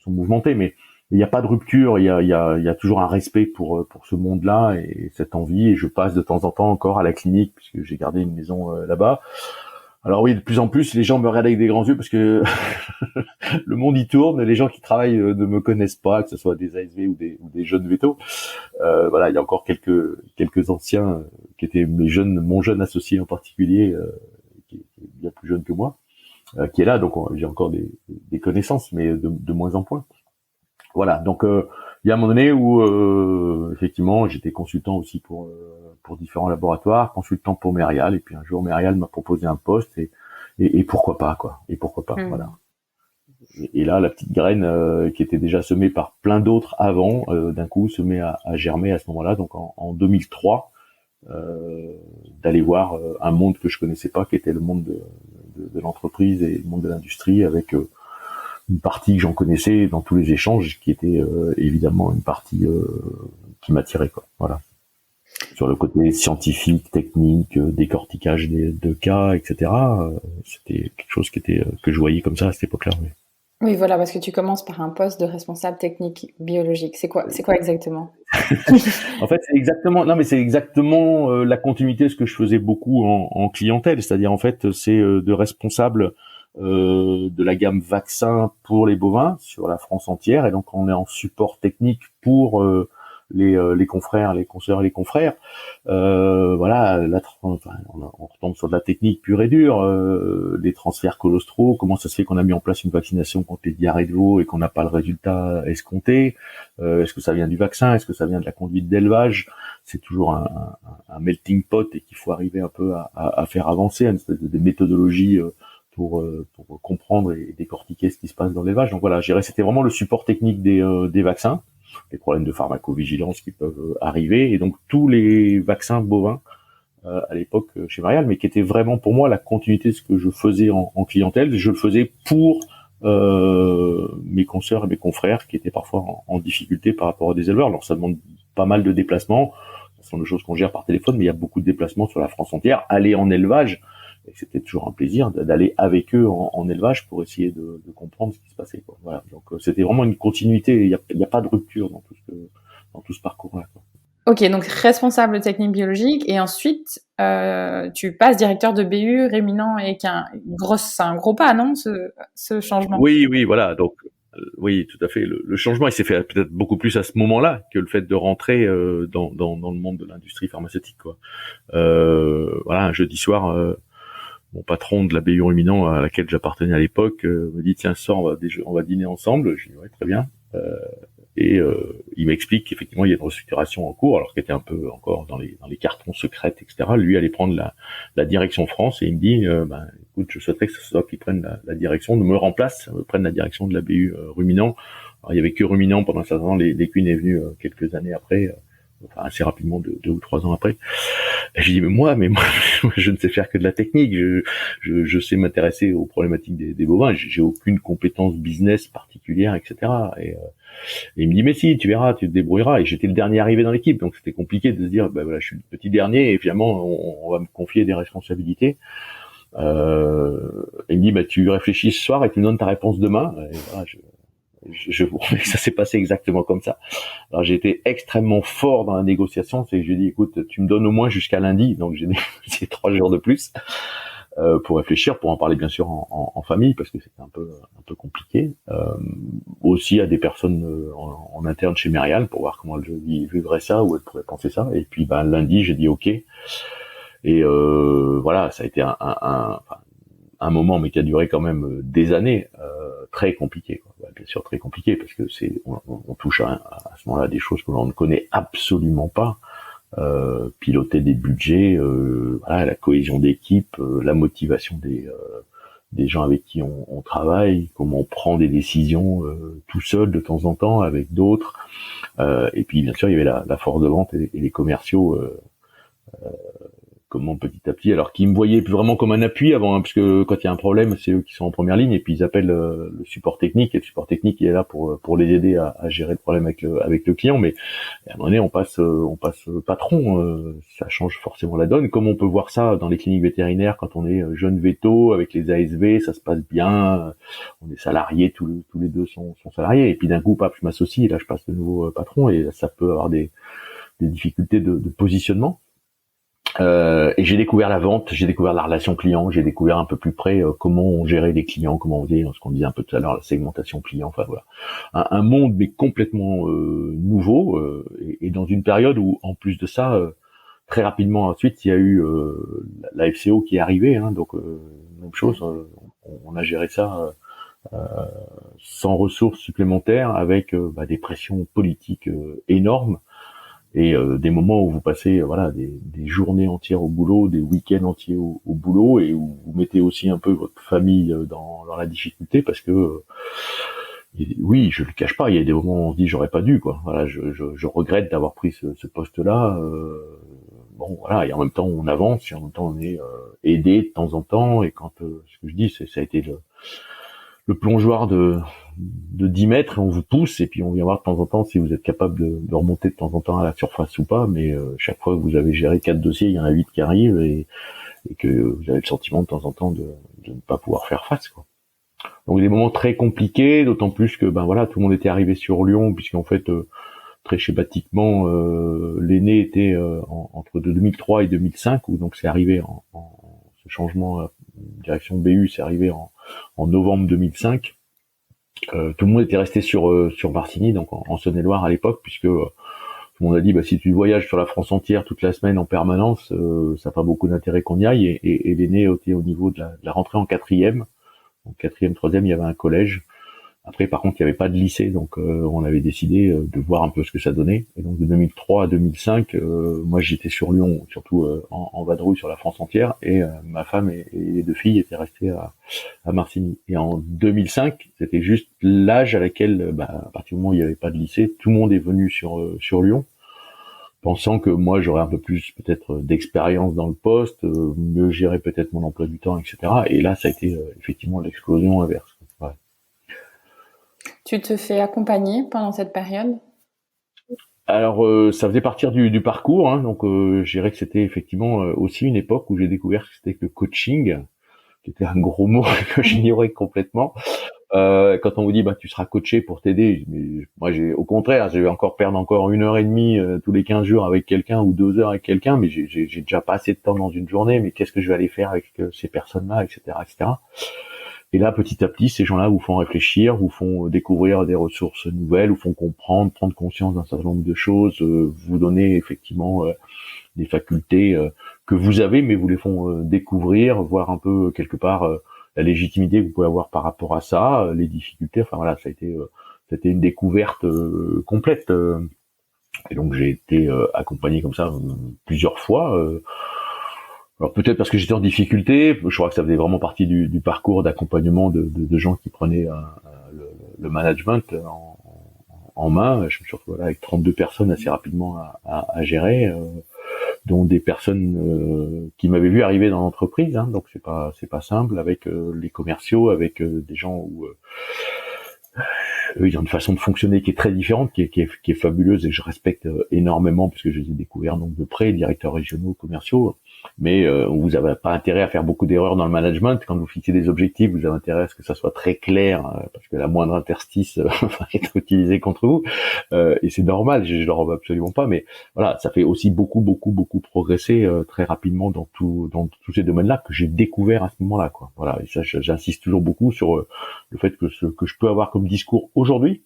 mouvementées, mais il n'y a pas de rupture, il y a toujours un respect pour ce monde-là et cette envie. Et je passe de temps en temps encore à la clinique puisque j'ai gardé une maison là-bas. Alors oui, de plus en plus, les gens me regardent avec des grands yeux parce que le monde y tourne. Les gens qui travaillent ne me connaissent pas, que ce soit des ASV ou des jeunes vétos. Voilà, il y a encore quelques anciens qui étaient mon jeune associé en particulier, qui est bien plus jeune que moi, qui est là. Donc j'ai encore des connaissances, mais de moins en moins. Voilà, donc il y a un moment donné où effectivement j'étais consultant aussi pour différents laboratoires, consultant pour Merial, et puis un jour Merial m'a proposé un poste et pourquoi pas, quoi, et pourquoi pas, voilà. Et là la petite graine qui était déjà semée par plein d'autres avant, d'un coup se met à germer à ce moment-là, donc en 2003, d'aller voir un monde que je connaissais pas, qui était le monde de l'entreprise et le monde de l'industrie, avec une partie que j'en connaissais dans tous les échanges, qui était évidemment une partie qui m'attirait, quoi. Voilà. sur le côté scientifique, technique, décortiquage de cas, etc. C'était quelque chose qui était que je voyais comme ça à cette époque-là. Oui. Oui, voilà, parce que tu commences par un poste de responsable technique biologique. C'est quoi exactement? En fait, c'est exactement la continuité de ce que je faisais beaucoup en clientèle, c'est-à-dire en fait, c'est de responsable de la gamme vaccin pour les bovins sur la France entière, et donc on est en support technique pour les confrères, les consoeurs et les confrères. Voilà, là, on retombe sur de la technique pure et dure, les transferts colostraux, comment ça se fait qu'on a mis en place une vaccination contre les diarrhées de veau et qu'on n'a pas le résultat escompté, est-ce que ça vient du vaccin, est-ce que ça vient de la conduite d'élevage, c'est toujours un melting pot et qu'il faut arriver un peu à faire avancer, une espèce de méthodologie pour comprendre et décortiquer ce qui se passe dans l'élevage. Donc voilà, je dirais c'était vraiment le support technique des vaccins, les problèmes de pharmacovigilance qui peuvent arriver, et donc tous les vaccins bovins à l'époque chez Marial, mais qui était vraiment pour moi la continuité de ce que je faisais en clientèle. Je le faisais pour mes consoeurs et mes confrères qui étaient parfois en difficulté par rapport à des éleveurs. Alors ça demande pas mal de déplacements, ce sont des choses qu'on gère par téléphone, mais il y a beaucoup de déplacements sur la France entière. Aller en élevage, et c'était toujours un plaisir d'aller avec eux en élevage pour essayer de comprendre ce qui se passait, quoi. Voilà. Donc c'était vraiment une continuité. Il y a pas de rupture dans tout ce parcours-là, quoi. Ok, donc responsable technique biologique, et ensuite tu passes directeur de BU ruminant, et c'est un gros pas, non, ce changement? Oui, voilà. Donc oui, tout à fait. Le changement, il s'est fait peut-être beaucoup plus à ce moment-là que le fait de rentrer dans le monde de l'industrie pharmaceutique, quoi. Voilà, un jeudi soir. Mon patron de la BU ruminant à laquelle j'appartenais à l'époque me dit tiens, ce soir on va dîner ensemble. Je dis ouais, très bien. Il m'explique qu'effectivement il y a une restructuration en cours, alors qu'elle était un peu encore dans les cartons secrètes, etc. Lui allait prendre la direction France, et il me dit écoute, je souhaiterais que ce soit qu'il prenne la direction, me remplace, prenne la direction de la BU ruminant. Alors il y avait que ruminant pendant un certain temps, l'équine est venue quelques années après. Enfin assez rapidement, 2 ou 3 ans après. Et j'ai dit mais moi je ne sais faire que de la technique, je sais m'intéresser aux problématiques des bovins, j'ai aucune compétence business particulière, etc. Et il me dit mais si, tu verras, tu te débrouilleras. Et j'étais le dernier arrivé dans l'équipe, donc c'était compliqué de se dire voilà, je suis le petit dernier et finalement on va me confier des responsabilités. Il me dit tu réfléchis ce soir et tu me donnes ta réponse demain. Et voilà, ça s'est passé exactement comme ça. Alors j'ai été extrêmement fort dans la négociation, c'est que j'ai dit écoute, tu me donnes au moins jusqu'à lundi, donc j'ai négocié 3 jours de plus pour réfléchir, pour en parler bien sûr en famille, parce que c'était un peu compliqué. Aussi à des personnes en interne chez Merial pour voir comment elles vivraient ça, ou elles pourraient penser ça. Et puis lundi j'ai dit ok. Et voilà, ça a été un moment, mais qui a duré quand même des années, très compliqué, quoi. Bien sûr très compliqué, parce que on touche à ce moment-là des choses que l'on ne connaît absolument pas. Piloter des budgets, voilà, la cohésion d'équipe, la motivation des gens avec qui on travaille, comment on prend des décisions tout seul de temps en temps avec d'autres. Et puis bien sûr il y avait la force de vente et les commerciaux. Comment petit à petit, alors qu'ils me voyaient vraiment comme un appui avant, parce que quand il y a un problème, c'est eux qui sont en première ligne, et puis ils appellent le support technique, et le support technique il est là pour les aider à gérer le problème avec le client. Mais à un moment donné, on passe patron, ça change forcément la donne. Comme on peut voir ça dans les cliniques vétérinaires quand on est jeune véto avec les ASV, ça se passe bien, on est salariés, tous les deux sont salariés, et puis d'un coup, je m'associe, et là je passe de nouveau patron, et ça peut avoir des difficultés de positionnement. Et j'ai découvert la vente, j'ai découvert la relation client, j'ai découvert un peu plus près comment on gérait les clients, comment on faisait ce qu'on disait un peu tout à l'heure, la segmentation client. Enfin voilà, un monde mais complètement nouveau, et dans une période où en plus de ça, très rapidement ensuite, il y a eu la FCO qui est arrivée, hein, donc même chose, on a géré ça sans ressources supplémentaires, avec des pressions politiques énormes. Et des moments où vous passez des journées entières au boulot, des week-ends entiers au boulot, et où vous mettez aussi un peu votre famille dans la difficulté, parce que oui, je le cache pas, il y a des moments où on se dit j'aurais pas dû, quoi. Voilà, je regrette d'avoir pris ce poste-là. Bon voilà, et en même temps on avance, et en même temps on est aidé de temps en temps. Et quand ce que je dis, ça a été le plongeoir de de 10 mètres et on vous pousse et puis on vient voir de temps en temps si vous êtes capable de remonter de temps en temps à la surface ou pas. Mais chaque fois que vous avez géré 4 dossiers, il y en a 8 qui arrivent et que vous avez le sentiment de temps en temps de ne pas pouvoir faire face, quoi. Donc des moments très compliqués, d'autant plus que tout le monde était arrivé sur Lyon, puisqu'en fait très schématiquement l'aîné était entre 2003 et 2005, où donc c'est arrivé ce changement direction BU, c'est arrivé en novembre 2005. Tout le monde était resté sur Martigny, donc en Saône-et-Loire à l'époque, puisque tout le monde a dit si tu voyages sur la France entière toute la semaine en permanence, ça n'a pas beaucoup d'intérêt qu'on y aille. Et l'aîné était au niveau de la rentrée en quatrième. Donc quatrième, troisième, il y avait un collège. Après, par contre, il n'y avait pas de lycée, donc on avait décidé de voir un peu ce que ça donnait. Et donc de 2003 à 2005, moi j'étais sur Lyon, surtout en vadrouille sur la France entière, et ma femme et les 2 filles étaient restées à Martigny. Et en 2005, c'était juste l'âge à laquelle, à partir du moment où il n'y avait pas de lycée, tout le monde est venu sur Lyon, pensant que moi j'aurais un peu plus peut-être d'expérience dans le poste, mieux gérer peut-être mon emploi du temps, etc. Et là, ça a été effectivement l'explosion inverse. Ouais. Tu te fais accompagner pendant cette période? Alors, ça faisait partie du parcours, hein, donc je dirais que c'était effectivement aussi une époque où j'ai découvert que c'était que le coaching, qui était un gros mot que j'ignorais complètement. Quand on vous dit tu seras coaché pour t'aider, mais moi au contraire, je vais perdre encore 1h30 tous les 15 jours avec quelqu'un ou 2 heures avec quelqu'un, mais j'ai déjà pas assez de temps dans une journée, mais qu'est-ce que je vais aller faire avec ces personnes-là, etc., etc. Et là, petit à petit, ces gens-là vous font réfléchir, vous font découvrir des ressources nouvelles, vous font comprendre, prendre conscience d'un certain nombre de choses, vous donner effectivement des facultés que vous avez, mais vous les font découvrir, voir un peu quelque part la légitimité que vous pouvez avoir par rapport à ça, les difficultés. Enfin voilà, ça a été une découverte complète. Et donc j'ai été accompagné comme ça plusieurs fois. Alors peut-être parce que j'étais en difficulté, je crois que ça faisait vraiment partie du parcours d'accompagnement de gens qui prenaient le management en main. Je me suis retrouvé là avec 32 personnes assez rapidement à gérer, dont des personnes qui m'avaient vu arriver dans l'entreprise, hein, donc c'est pas simple, avec les commerciaux, avec des gens où eux, ils ont une façon de fonctionner qui est très différente, qui est fabuleuse et que je respecte énormément parce que je les ai découverts donc de près, directeurs régionaux, commerciaux. Mais vous n'avez pas intérêt à faire beaucoup d'erreurs dans le management. Quand vous fixez des objectifs, vous avez intérêt à ce que ça soit très clair, parce que la moindre interstice va être utilisée contre vous. Et c'est normal, je leur en veux absolument pas. Mais voilà, ça fait aussi beaucoup progresser très rapidement dans tous ces domaines-là que j'ai découvert à ce moment-là, quoi. Voilà, et ça, j'insiste toujours beaucoup sur le fait que ce que je peux avoir comme discours aujourd'hui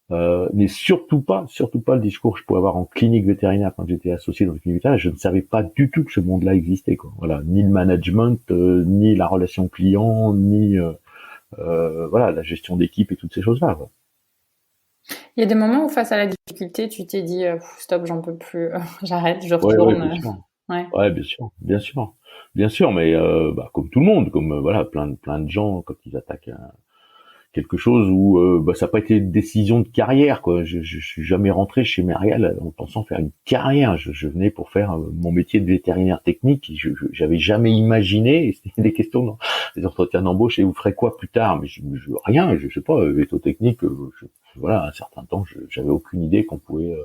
n'est surtout pas le discours que je pouvais avoir en clinique vétérinaire quand j'étais associé dans une clinique vétérinaire. Je ne savais pas du tout que ce monde-là existait, quoi. Voilà, ni le management, ni la relation client, ni la gestion d'équipe et toutes ces choses-là, quoi. Il y a des moments où face à la difficulté, tu t'es dit stop, j'en peux plus, j'arrête, je retourne. Ouais, bien sûr. Ouais, bien sûr, mais comme tout le monde, comme plein de gens quand ils attaquent quelque chose où ça n'a pas été une décision de carrière, quoi. Je suis jamais rentré chez Merial en pensant faire une carrière. Je venais pour faire mon métier de vétérinaire technique. J'avais jamais imaginé, et c'était des questions dans les entretiens d'embauche, et vous ferez quoi plus tard? Mais rien, je sais pas, vétotechnique, un certain temps, j'avais aucune idée qu'on pouvait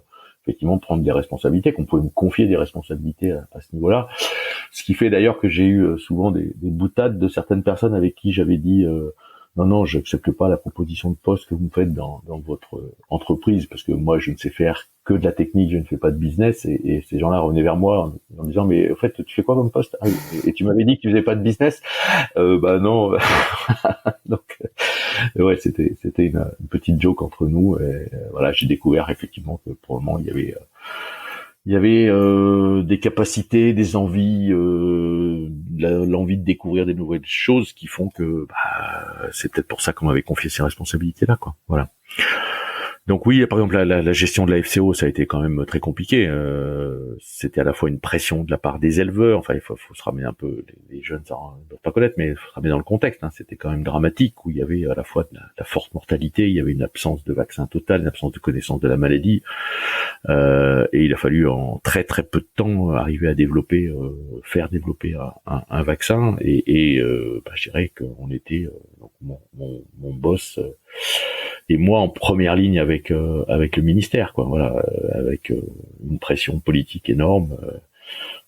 effectivement prendre des responsabilités, qu'on pouvait me confier des responsabilités à ce niveau-là. Ce qui fait d'ailleurs que j'ai eu souvent des boutades de certaines personnes avec qui j'avais dit non, j'accepte pas la proposition de poste que vous me faites dans votre entreprise, parce que moi, je ne sais faire que de la technique, je ne fais pas de business, et ces gens-là revenaient vers moi en me disant, mais en fait, tu fais quoi comme poste? Et tu m'avais dit que tu faisais pas de business? Non. Donc, ouais, c'était une petite joke entre nous, et voilà, j'ai découvert effectivement que pour le moment, il y avait des capacités, des envies, l'envie de découvrir des nouvelles choses qui font que c'est peut-être pour ça qu'on m'avait confié ces responsabilités-là, quoi. Voilà. Donc oui, par exemple la gestion de la FCO, ça a été quand même très compliqué. C'était à la fois une pression de la part des éleveurs. Enfin, il faut se ramener un peu, les jeunes ça ne doivent pas connaître, mais il faut se ramener dans le contexte, hein. C'était quand même dramatique, où il y avait à la fois de la forte mortalité, il y avait une absence de vaccin total, une absence de connaissance de la maladie, et il a fallu en très peu de temps arriver à faire développer un vaccin. Et je dirais qu'on était donc mon boss et moi en première ligne avec le ministère, quoi. Voilà, avec une pression politique énorme.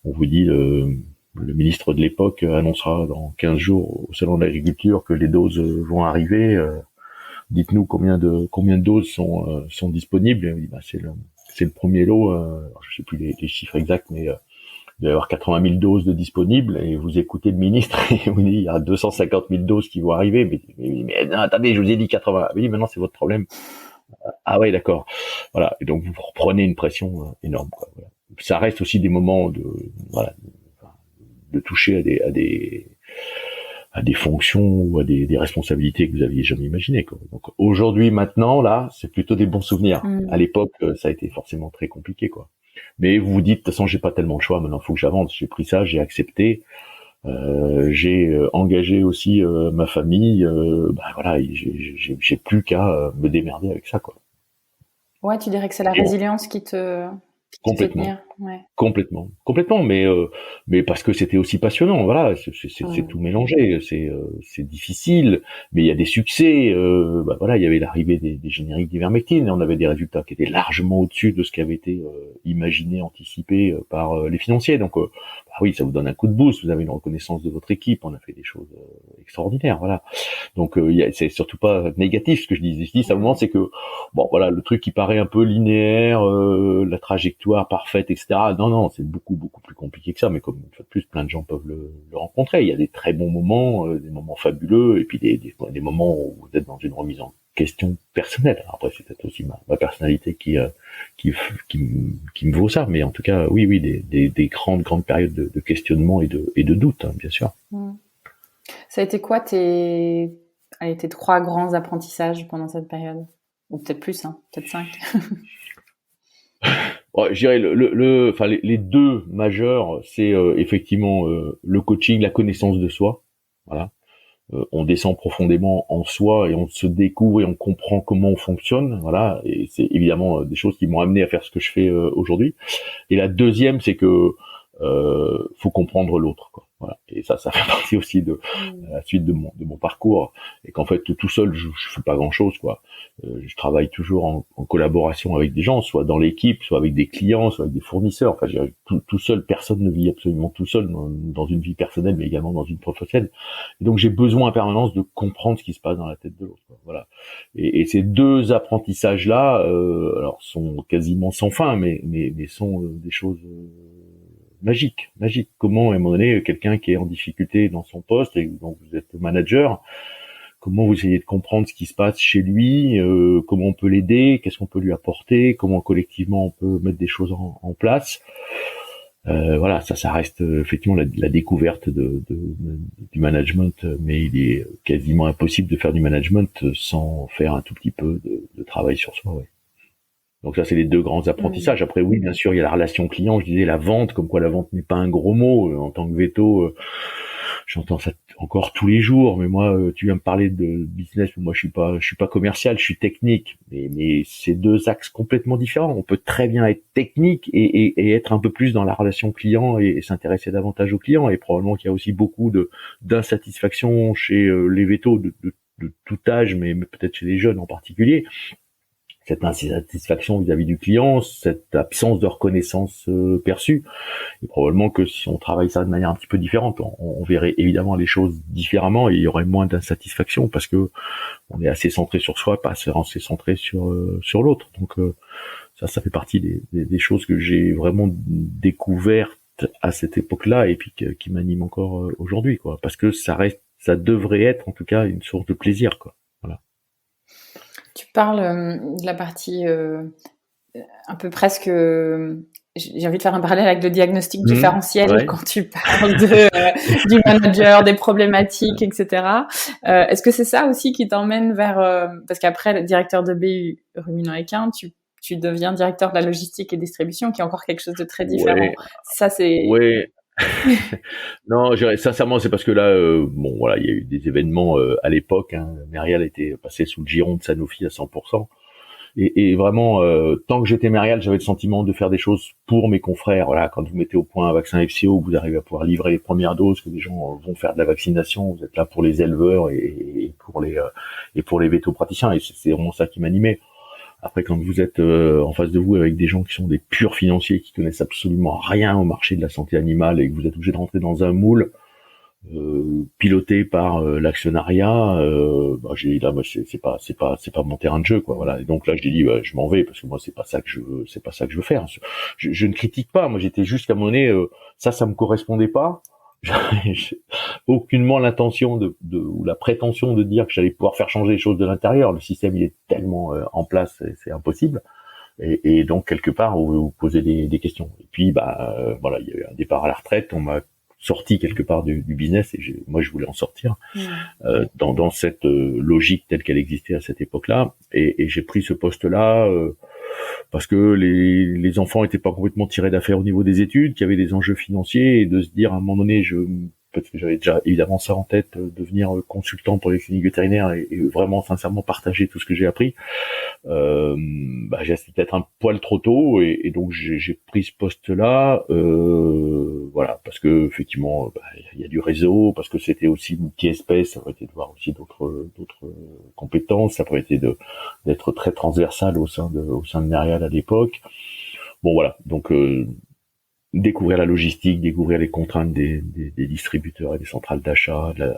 On vous dit le ministre de l'époque annoncera dans 15 jours au salon de l'agriculture que les doses vont arriver. Dites-nous combien de doses sont disponibles. Et on dit, bah, c'est le premier lot. Je sais plus les chiffres exacts, mais il doit y avoir 80 000 doses de disponibles. Et vous écoutez le ministre et vous dites il y a 250 000 doses qui vont arriver. Mais non, attendez, je vous ai dit 80. Oui, maintenant c'est votre problème. Ah ouais, d'accord. Voilà. Et donc vous reprenez une pression énorme, quoi. Voilà. Ça reste aussi des moments de toucher à des fonctions ou à des responsabilités que vous aviez jamais imaginées, quoi. Donc aujourd'hui, maintenant, là, c'est plutôt des bons souvenirs. À l'époque, ça a été forcément très compliqué, quoi. Mais vous vous dites, de toute façon, j'ai pas tellement de choix. Maintenant, faut que j'avance. J'ai pris ça, j'ai accepté. J'ai engagé aussi ma famille. Voilà, j'ai plus qu'à me démerder avec ça, quoi. Ouais, tu dirais que c'est la résilience qui te Complètement. tenir. Ouais. Complètement, mais parce que c'était aussi passionnant, voilà, c'est tout mélangé, c'est difficile, mais il y a des succès, voilà, il y avait l'arrivée des génériques d'ivermectine, et on avait des résultats qui étaient largement au-dessus de ce qui avait été imaginé, anticipé par les financiers, donc oui, ça vous donne un coup de boost, vous avez une reconnaissance de votre équipe, on a fait des choses extraordinaires, voilà. Donc c'est surtout pas négatif ce que je dis. Je dis simplement c'est que bon voilà, le truc qui paraît un peu linéaire, la trajectoire parfaite, etc. Non, c'est beaucoup plus compliqué que ça. Mais comme une fois de plus, plein de gens peuvent le rencontrer. Il y a des très bons moments, des moments fabuleux, et puis des moments où vous êtes dans une remise en question personnelle. Alors après c'est peut-être aussi ma personnalité qui me vaut ça. Mais en tout cas oui des grandes périodes de questionnement et de doute, hein, bien sûr. Ça a été quoi tes 3 grands apprentissages pendant cette période? Ou peut-être plus, hein, peut-être 5. Je dirais les deux majeurs, c'est effectivement le coaching, la connaissance de soi. Voilà. On descend profondément en soi et on se découvre et on comprend comment on fonctionne. Voilà. Et c'est évidemment des choses qui m'ont amené à faire ce que je fais aujourd'hui. Et la deuxième, c'est que faut comprendre l'autre, quoi. Voilà. Et ça fait partie aussi de la suite de mon parcours, et qu'en fait tout seul je fais pas grand chose, quoi. Je travaille toujours en collaboration avec des gens, soit dans l'équipe, soit avec des clients, soit avec des fournisseurs. Enfin, tout seul, personne ne vit absolument tout seul dans une vie personnelle, mais également dans une professionnelle. Et donc j'ai besoin en permanence de comprendre ce qui se passe dans la tête de l'autre, quoi. Voilà. Et ces deux apprentissages là, alors sont quasiment sans fin, mais sont des choses magique. Comment, à un moment donné, quelqu'un qui est en difficulté dans son poste, et donc vous êtes manager, comment vous essayez de comprendre ce qui se passe chez lui, comment on peut l'aider, qu'est-ce qu'on peut lui apporter, comment collectivement on peut mettre des choses en place. Voilà, ça reste effectivement la découverte du management, mais il est quasiment impossible de faire du management sans faire un tout petit peu de travail sur soi, ouais. Donc ça, c'est les deux grands apprentissages. Après, oui, bien sûr, il y a la relation client. Je disais la vente, comme quoi la vente n'est pas un gros mot. En tant que veto, j'entends ça encore tous les jours. Mais moi, tu viens me parler de business. Moi, je suis pas commercial, je suis technique. Mais c'est deux axes complètement différents. On peut très bien être technique et être un peu plus dans la relation client et s'intéresser davantage aux clients. Et probablement qu'il y a aussi beaucoup d'insatisfaction chez les vétos de tout âge, mais peut-être chez les jeunes en particulier. Cette insatisfaction vis-à-vis du client, cette absence de reconnaissance perçue. Et probablement que si on travaille ça de manière un petit peu différente, on verrait évidemment les choses différemment et il y aurait moins d'insatisfaction parce que on est assez centré sur soi, pas assez centré sur l'autre. Donc ça fait partie des choses que j'ai vraiment découvertes à cette époque-là et puis qui m'animent encore aujourd'hui, quoi. Parce que ça devrait être en tout cas une source de plaisir, quoi. Voilà. Tu parles de la partie un peu presque... j'ai envie de faire un parallèle avec le diagnostic différentiel, ouais. Quand tu parles du manager, des problématiques, etc. Est-ce que c'est ça aussi qui t'emmène vers... parce qu'après, le directeur de BU Ruminant-Equin, tu deviens directeur de la logistique et distribution, qui est encore quelque chose de très différent. Ouais. Ça, c'est... Ouais. Non, sincèrement, c'est parce que là, voilà, il y a eu des événements à l'époque. Merial était passé sous le giron de Sanofi à 100%. et vraiment, tant que j'étais Mérial, j'avais le sentiment de faire des choses pour mes confrères. Voilà, quand vous mettez au point un vaccin FCO, vous arrivez à pouvoir livrer les premières doses, que les gens vont faire de la vaccination, vous êtes là pour les éleveurs et pour les vétopraticiens, et c'est vraiment ça qui m'animait. Après, quand vous êtes en face de vous avec des gens qui sont des purs financiers, qui connaissent absolument rien au marché de la santé animale, et que vous êtes obligé de rentrer dans un moule piloté par l'actionnariat, c'est pas mon terrain de jeu, quoi. Voilà. Et donc là, je dis, je m'en vais, parce que moi, c'est pas ça que je veux faire. Je ne critique pas. Moi, j'étais juste qu'à un moment donné, ça me correspondait pas. J'ai aucunement l'intention ou la prétention de dire que j'allais pouvoir faire changer les choses de l'intérieur. Le système, il est tellement en place, c'est impossible. Et donc, quelque part, vous posez des questions. Et puis, voilà, il y a eu un départ à la retraite. On m'a sorti quelque part du business, et moi, je voulais en sortir dans cette logique telle qu'elle existait à cette époque-là. Et j'ai pris ce poste-là parce que les enfants étaient pas complètement tirés d'affaire au niveau des études, qu'il y avait des enjeux financiers, et de se dire à un moment donné, parce que j'avais déjà évidemment ça en tête, devenir consultant pour les cliniques vétérinaires et vraiment sincèrement partager tout ce que j'ai appris. J'ai assisté peut-être un poil trop tôt, et donc j'ai pris ce poste-là, voilà, parce que effectivement, il y a du réseau, parce que c'était aussi multi-espèces, ça aurait été de voir aussi d'autres compétences, ça aurait été d'être très transversal au sein de Mérial à l'époque. Bon voilà, donc découvrir la logistique, découvrir les contraintes des distributeurs et des centrales d'achat, de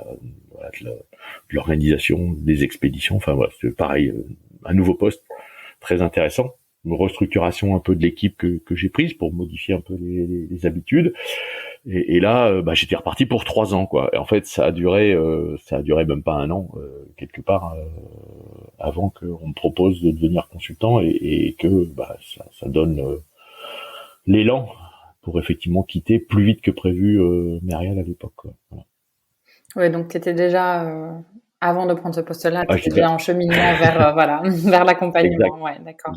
l'organisation, des expéditions. Enfin voilà, c'est pareil, un nouveau poste très intéressant, une restructuration un peu de l'équipe que j'ai prise pour modifier un peu les habitudes. Et là, j'étais reparti pour 3 ans, quoi. Et en fait, ça a duré même pas un an, quelque part, avant qu'on me propose de devenir consultant, et que ça donne l'élan pour effectivement quitter plus vite que prévu Mérial à l'époque, quoi. Voilà. Ouais, donc tu étais déjà avant de prendre ce poste-là, tu étais déjà en cheminement vers vers l'accompagnement. Ouais, d'accord.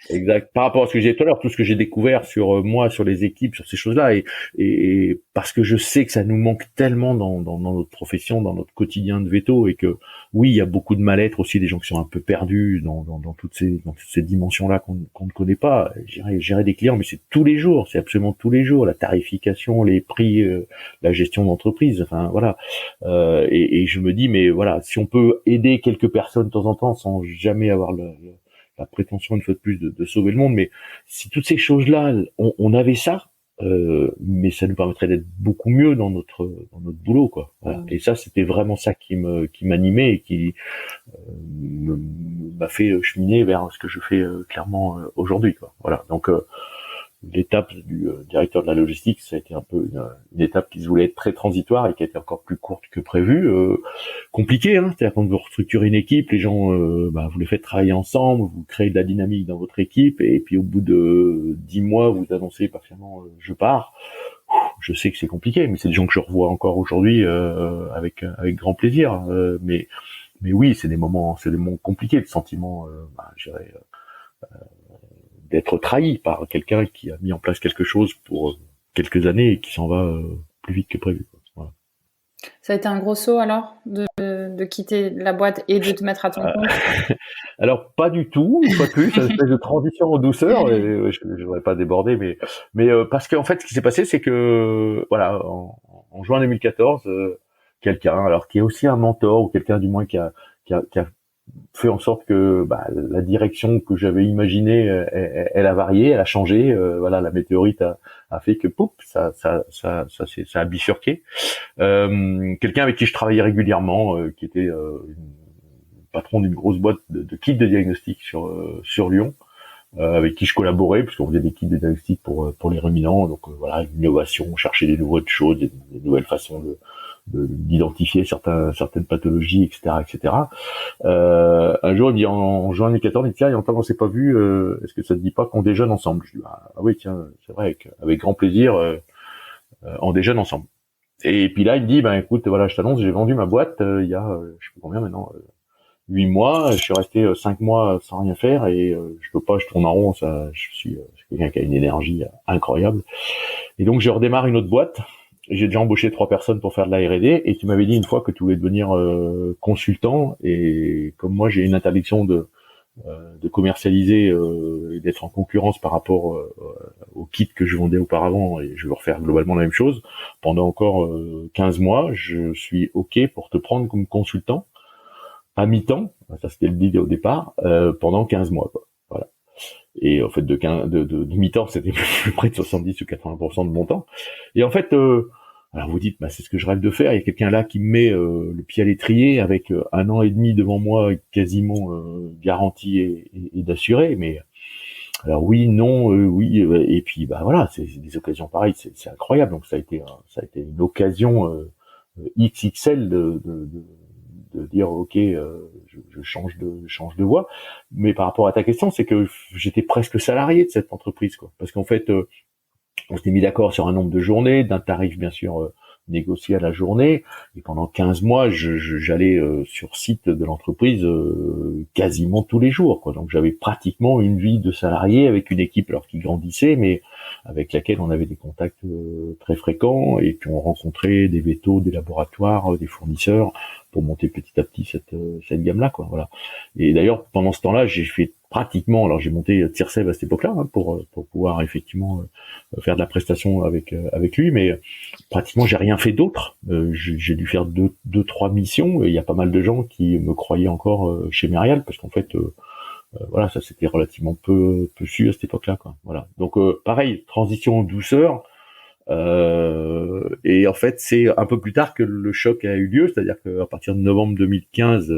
Exact. Par rapport à ce que j'ai dit tout à l'heure, tout ce que j'ai découvert sur moi, sur les équipes, sur ces choses-là, et parce que je sais que ça nous manque tellement dans notre profession, dans notre quotidien de véto, et que oui, il y a beaucoup de mal-être aussi, des gens qui sont un peu perdus dans toutes ces dimensions-là qu'on ne connaît pas. Gérer des clients, mais c'est tous les jours, c'est absolument tous les jours, la tarification, les prix, la gestion d'entreprise, enfin voilà. Et je me dis, mais voilà, si on peut aider quelques personnes de temps en temps sans jamais avoir la prétention une fois de plus de sauver le monde, mais si toutes ces choses-là, on avait ça, mais ça nous permettrait d'être beaucoup mieux dans notre boulot, quoi. Voilà. Et ça, c'était vraiment ça qui m'animait et qui m'a fait cheminer vers ce que je fais clairement aujourd'hui, quoi. Voilà. Donc l'étape du directeur de la logistique, ça a été un peu une étape qui se voulait être très transitoire et qui a été encore plus courte que prévu. Compliqué, hein. C'est-à-dire quand vous restructurez une équipe, les gens, vous les faites travailler ensemble, vous créez de la dynamique dans votre équipe, et puis au bout de 10 mois, vous annoncez partiellement je pars. Je sais que c'est compliqué, mais c'est des gens que je revois encore aujourd'hui avec grand plaisir. Mais oui, c'est des moments compliqués, de sentiments, je dirais, d'être trahi par quelqu'un qui a mis en place quelque chose pour quelques années et qui s'en va plus vite que prévu. Voilà. Ça a été un gros saut alors de quitter la boîte et de te mettre à ton compte? Alors pas du tout, une fois de plus, c'est une espèce de transition en douceur. Et je ne voudrais pas déborder, mais parce qu'en fait, ce qui s'est passé, c'est que voilà, en juin 2014, quelqu'un, alors qui est aussi un mentor, ou quelqu'un du moins qui a fait en sorte que la direction que j'avais imaginée, elle a varié, elle a changé. Voilà, la météorite a fait que ça a bifurqué. Quelqu'un avec qui je travaillais régulièrement, qui était patron d'une grosse boîte de kits de diagnostic sur Lyon, avec qui je collaborais, puisqu'on faisait des kits de diagnostic pour les ruminants. Donc voilà, l'innovation, chercher des nouvelles choses, des nouvelles façons d'identifier certaines pathologies, etc. Un jour, il me dit, en juin 2014, il me dit, tiens, il y a longtemps qu'on s'est pas vu, est-ce que ça te dit pas qu'on déjeune ensemble? Je dis, ah oui, tiens, c'est vrai, avec grand plaisir, on déjeune ensemble. Et puis là, il me dit, écoute, voilà, je t'annonce, j'ai vendu ma boîte, il y a, je sais pas combien maintenant, 8 mois, je suis resté 5 mois sans rien faire, et je peux pas, je tourne en rond, ça, je suis quelqu'un qui a une énergie incroyable. Et donc, je redémarre une autre boîte. J'ai déjà embauché 3 personnes pour faire de la R&D, et tu m'avais dit une fois que tu voulais devenir consultant, et comme moi j'ai une interdiction de commercialiser et d'être en concurrence par rapport au kit que je vendais auparavant, et je veux refaire globalement la même chose pendant encore 15 mois, je suis OK pour te prendre comme consultant à mi-temps, ça c'était le deal au départ, pendant 15 mois, quoi. Voilà. Et en fait de mi-temps, c'était plus près de 70 ou 80% de mon temps. Et en fait, alors vous dites, c'est ce que je rêve de faire. Il y a quelqu'un là qui me met le pied à l'étrier avec 1 an et demi devant moi, quasiment garanti et d'assuré. Mais alors oui, non, oui, et puis voilà, c'est des occasions pareilles, c'est incroyable. Donc ça a été une occasion XXL de dire ok, je change de voie. Mais par rapport à ta question, c'est que j'étais presque salarié de cette entreprise, quoi. Parce qu'en fait, on s'était mis d'accord sur un nombre de journées, d'un tarif bien sûr négocié à la journée, et pendant 15 mois, j'allais sur site de l'entreprise quasiment tous les jours, quoi. Donc j'avais pratiquement une vie de salarié avec une équipe alors qui grandissait, mais avec laquelle on avait des contacts très fréquents, et puis on rencontrait des vétos, des laboratoires, des fournisseurs pour monter petit à petit cette gamme-là, quoi. Voilà. Et d'ailleurs, pendant ce temps-là, j'ai fait pratiquement, alors j'ai monté Tirsev à cette époque-là pour pouvoir effectivement faire de la prestation avec lui, mais pratiquement j'ai rien fait d'autre. J'ai dû faire deux trois missions, et il y a pas mal de gens qui me croyaient encore chez Merial, parce qu'en fait voilà, ça c'était relativement peu su à cette époque-là, quoi. Voilà. Donc pareil, transition en douceur. Et en fait, c'est un peu plus tard que le choc a eu lieu, c'est-à-dire qu'à partir de novembre 2015,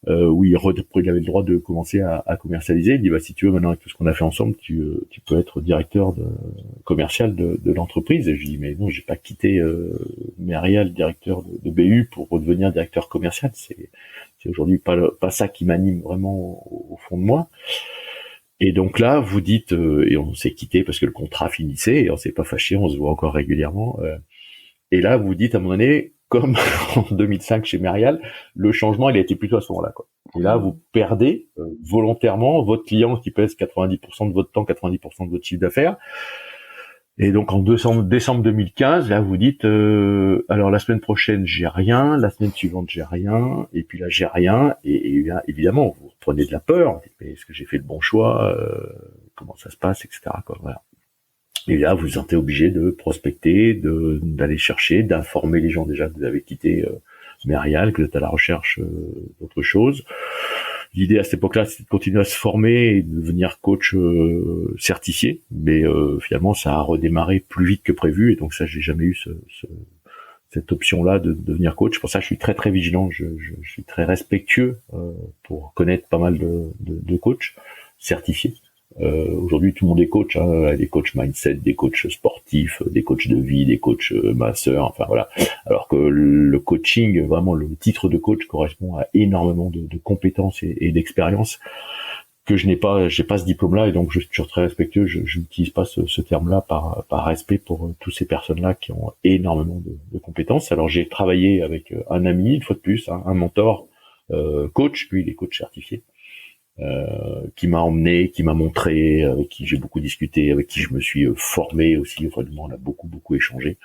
où il avait le droit de commencer à commercialiser, il dit si tu veux, maintenant avec tout ce qu'on a fait ensemble, tu peux être directeur commercial de l'entreprise. Et je dis mais non, j'ai pas quitté Merial, directeur de BU, pour redevenir directeur commercial. C'est aujourd'hui pas ça qui m'anime vraiment au fond de moi. Et donc là, vous dites, et on s'est quitté parce que le contrat finissait, et on s'est pas fâché, on se voit encore régulièrement. Et là, vous dites à un moment donné, comme en 2005 chez Merial, le changement, il a été plutôt à ce moment-là, quoi. Et là, vous perdez volontairement votre client qui pèse 90% de votre temps, 90% de votre chiffre d'affaires. Et donc en décembre 2015, là vous dites alors la semaine prochaine j'ai rien, la semaine suivante j'ai rien, et puis là j'ai rien, et là, évidemment vous reprenez de la peur, vous dites mais est-ce que j'ai fait le bon choix, comment ça se passe, etc., quoi. Voilà. Et là vous vous sentez obligé de prospecter, d'aller chercher, d'informer les gens déjà que vous avez quitté Merial, que vous êtes à la recherche d'autre chose. L'idée à cette époque-là, c'était de continuer à se former et de devenir coach certifié, mais finalement, ça a redémarré plus vite que prévu, et donc ça, j'ai jamais eu cette option-là de devenir coach. Pour ça, je suis très très vigilant, je suis très respectueux pour connaître pas mal de coachs certifiés. Aujourd'hui, tout le monde est coach, hein, des coachs mindset, des coachs sportifs, des coachs de vie, des coachs masseurs, enfin voilà. Alors que le coaching, vraiment le titre de coach correspond à énormément de compétences et d'expérience que j'ai pas ce diplôme-là, et donc je suis toujours très respectueux. Je n'utilise pas ce terme-là par respect pour toutes ces personnes-là qui ont énormément de compétences. Alors j'ai travaillé avec un ami, une fois de plus, un mentor coach, lui il est coach certifié. Qui m'a emmené, qui m'a montré, avec qui j'ai beaucoup discuté, avec qui je me suis formé aussi. Vraiment, on a beaucoup échangé.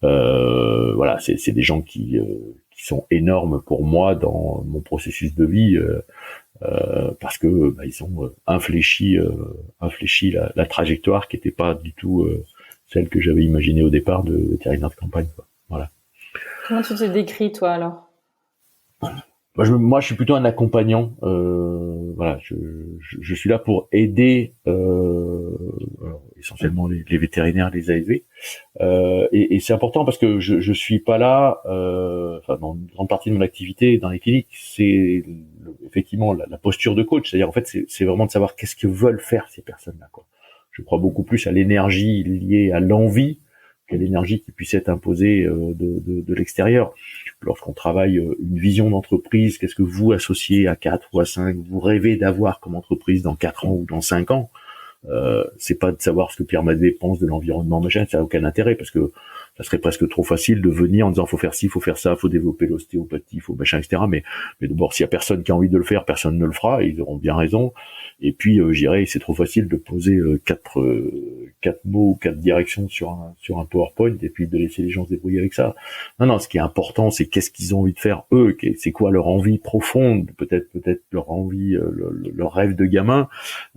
Voilà, c'est des gens qui sont énormes pour moi dans mon processus de vie, parce que ils ont infléchi la trajectoire qui n'était pas du tout celle que j'avais imaginée au départ de vétérinaire de campagne, quoi. Voilà. Comment tu te décris toi alors? Moi, je suis plutôt un accompagnant. Voilà, je suis là pour aider essentiellement les vétérinaires, les ASV. Et c'est important parce que je suis pas là. Dans une grande partie de mon activité dans les cliniques, c'est effectivement la posture de coach. C'est-à-dire en fait, c'est vraiment de savoir qu'est-ce que veulent faire ces personnes-là, quoi. Je crois beaucoup plus à l'énergie liée à l'envie qu'à l'énergie qui puisse être imposée de l'extérieur. Lorsqu'on travaille une vision d'entreprise, qu'est-ce que vous associez à 4 ou à 5, vous rêvez d'avoir comme entreprise dans 4 ans ou dans 5 ans, c'est pas de savoir ce que Pierre Madvé pense de l'environnement, machin, ça n'a aucun intérêt, parce que ça serait presque trop facile de venir en disant faut faire ci, faut faire ça, faut développer l'ostéopathie, faut machin, etc. Mais d'abord, s'il y a personne qui a envie de le faire, personne ne le fera, ils auront bien raison. Et puis, je dirais, c'est trop facile de poser quatre mots ou 4 directions sur un PowerPoint et puis de laisser les gens se débrouiller avec ça. Non, ce qui est important, c'est qu'est-ce qu'ils ont envie de faire eux, c'est quoi leur envie profonde, peut-être leur envie, leur rêve de gamin,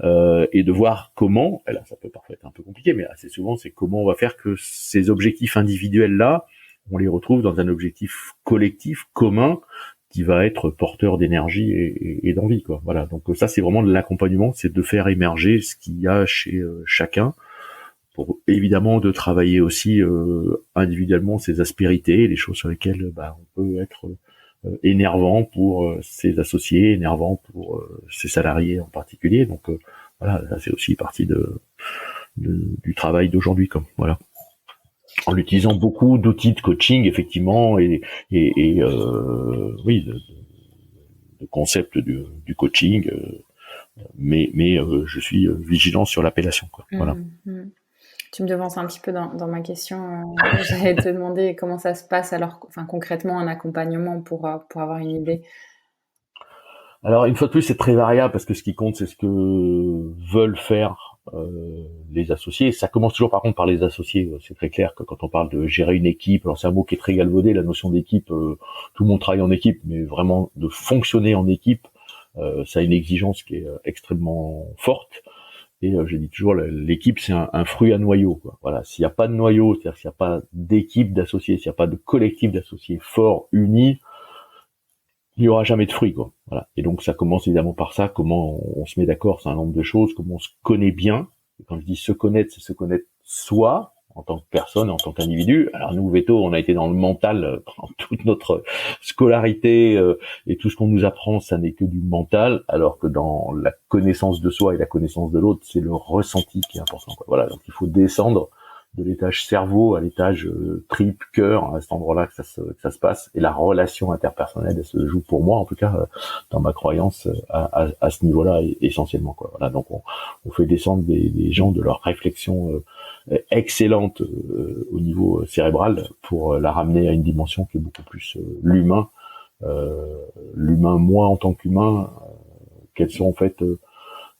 et de voir comment. Et là, ça peut parfois être un peu compliqué, mais assez souvent, c'est comment on va faire que ces objectifs individuels là, on les retrouve dans un objectif collectif commun qui va être porteur d'énergie et d'envie, quoi. Voilà. Donc ça, c'est vraiment de l'accompagnement, c'est de faire émerger ce qu'il y a chez chacun, pour évidemment de travailler aussi individuellement ses aspérités, les choses sur lesquelles on peut être énervant pour ses associés, énervant pour ses salariés en particulier. Donc voilà, ça c'est aussi partie du travail d'aujourd'hui, comme voilà. En utilisant beaucoup d'outils de coaching, effectivement, et oui, de concepts du coaching, mais je suis vigilant sur l'appellation, quoi. Voilà. Tu me devances un petit peu dans ma question. J'allais te demander comment ça se passe alors, enfin concrètement, un accompagnement pour avoir une idée. Alors une fois de plus, c'est très variable parce que ce qui compte, c'est ce que veulent faire les associés. Ça commence toujours par contre par les associés. C'est très clair que quand on parle de gérer une équipe, alors c'est un mot qui est très galvaudé, la notion d'équipe, tout le monde travaille en équipe, mais vraiment de fonctionner en équipe, ça a une exigence qui est extrêmement forte. Et je dis toujours, l'équipe c'est un fruit à noyau, quoi. Voilà, s'il n'y a pas de noyau, c'est-à-dire s'il n'y a pas d'équipe d'associés, s'il n'y a pas de collectif d'associés forts, unis, il n'y aura jamais de fruits, quoi. Voilà. Et donc ça commence évidemment par ça, comment on se met d'accord sur un nombre de choses, comment on se connaît bien. Et quand je dis se connaître, c'est se connaître soi en tant que personne, en tant qu'individu. Alors nous, Veto, on a été dans le mental pendant toute notre scolarité, et tout ce qu'on nous apprend, ça n'est que du mental, alors que dans la connaissance de soi et la connaissance de l'autre, c'est le ressenti qui est important, quoi. Voilà, donc il faut descendre de l'étage cerveau à l'étage trip, cœur, à cet endroit-là que ça se passe, et la relation interpersonnelle, elle se joue pour moi, en tout cas, dans ma croyance, à ce niveau-là, essentiellement, quoi. Voilà, donc on fait descendre des gens de leur réflexion excellente au niveau cérébral pour la ramener à une dimension qui est beaucoup plus l'humain, moi en tant qu'humain, quelles sont en fait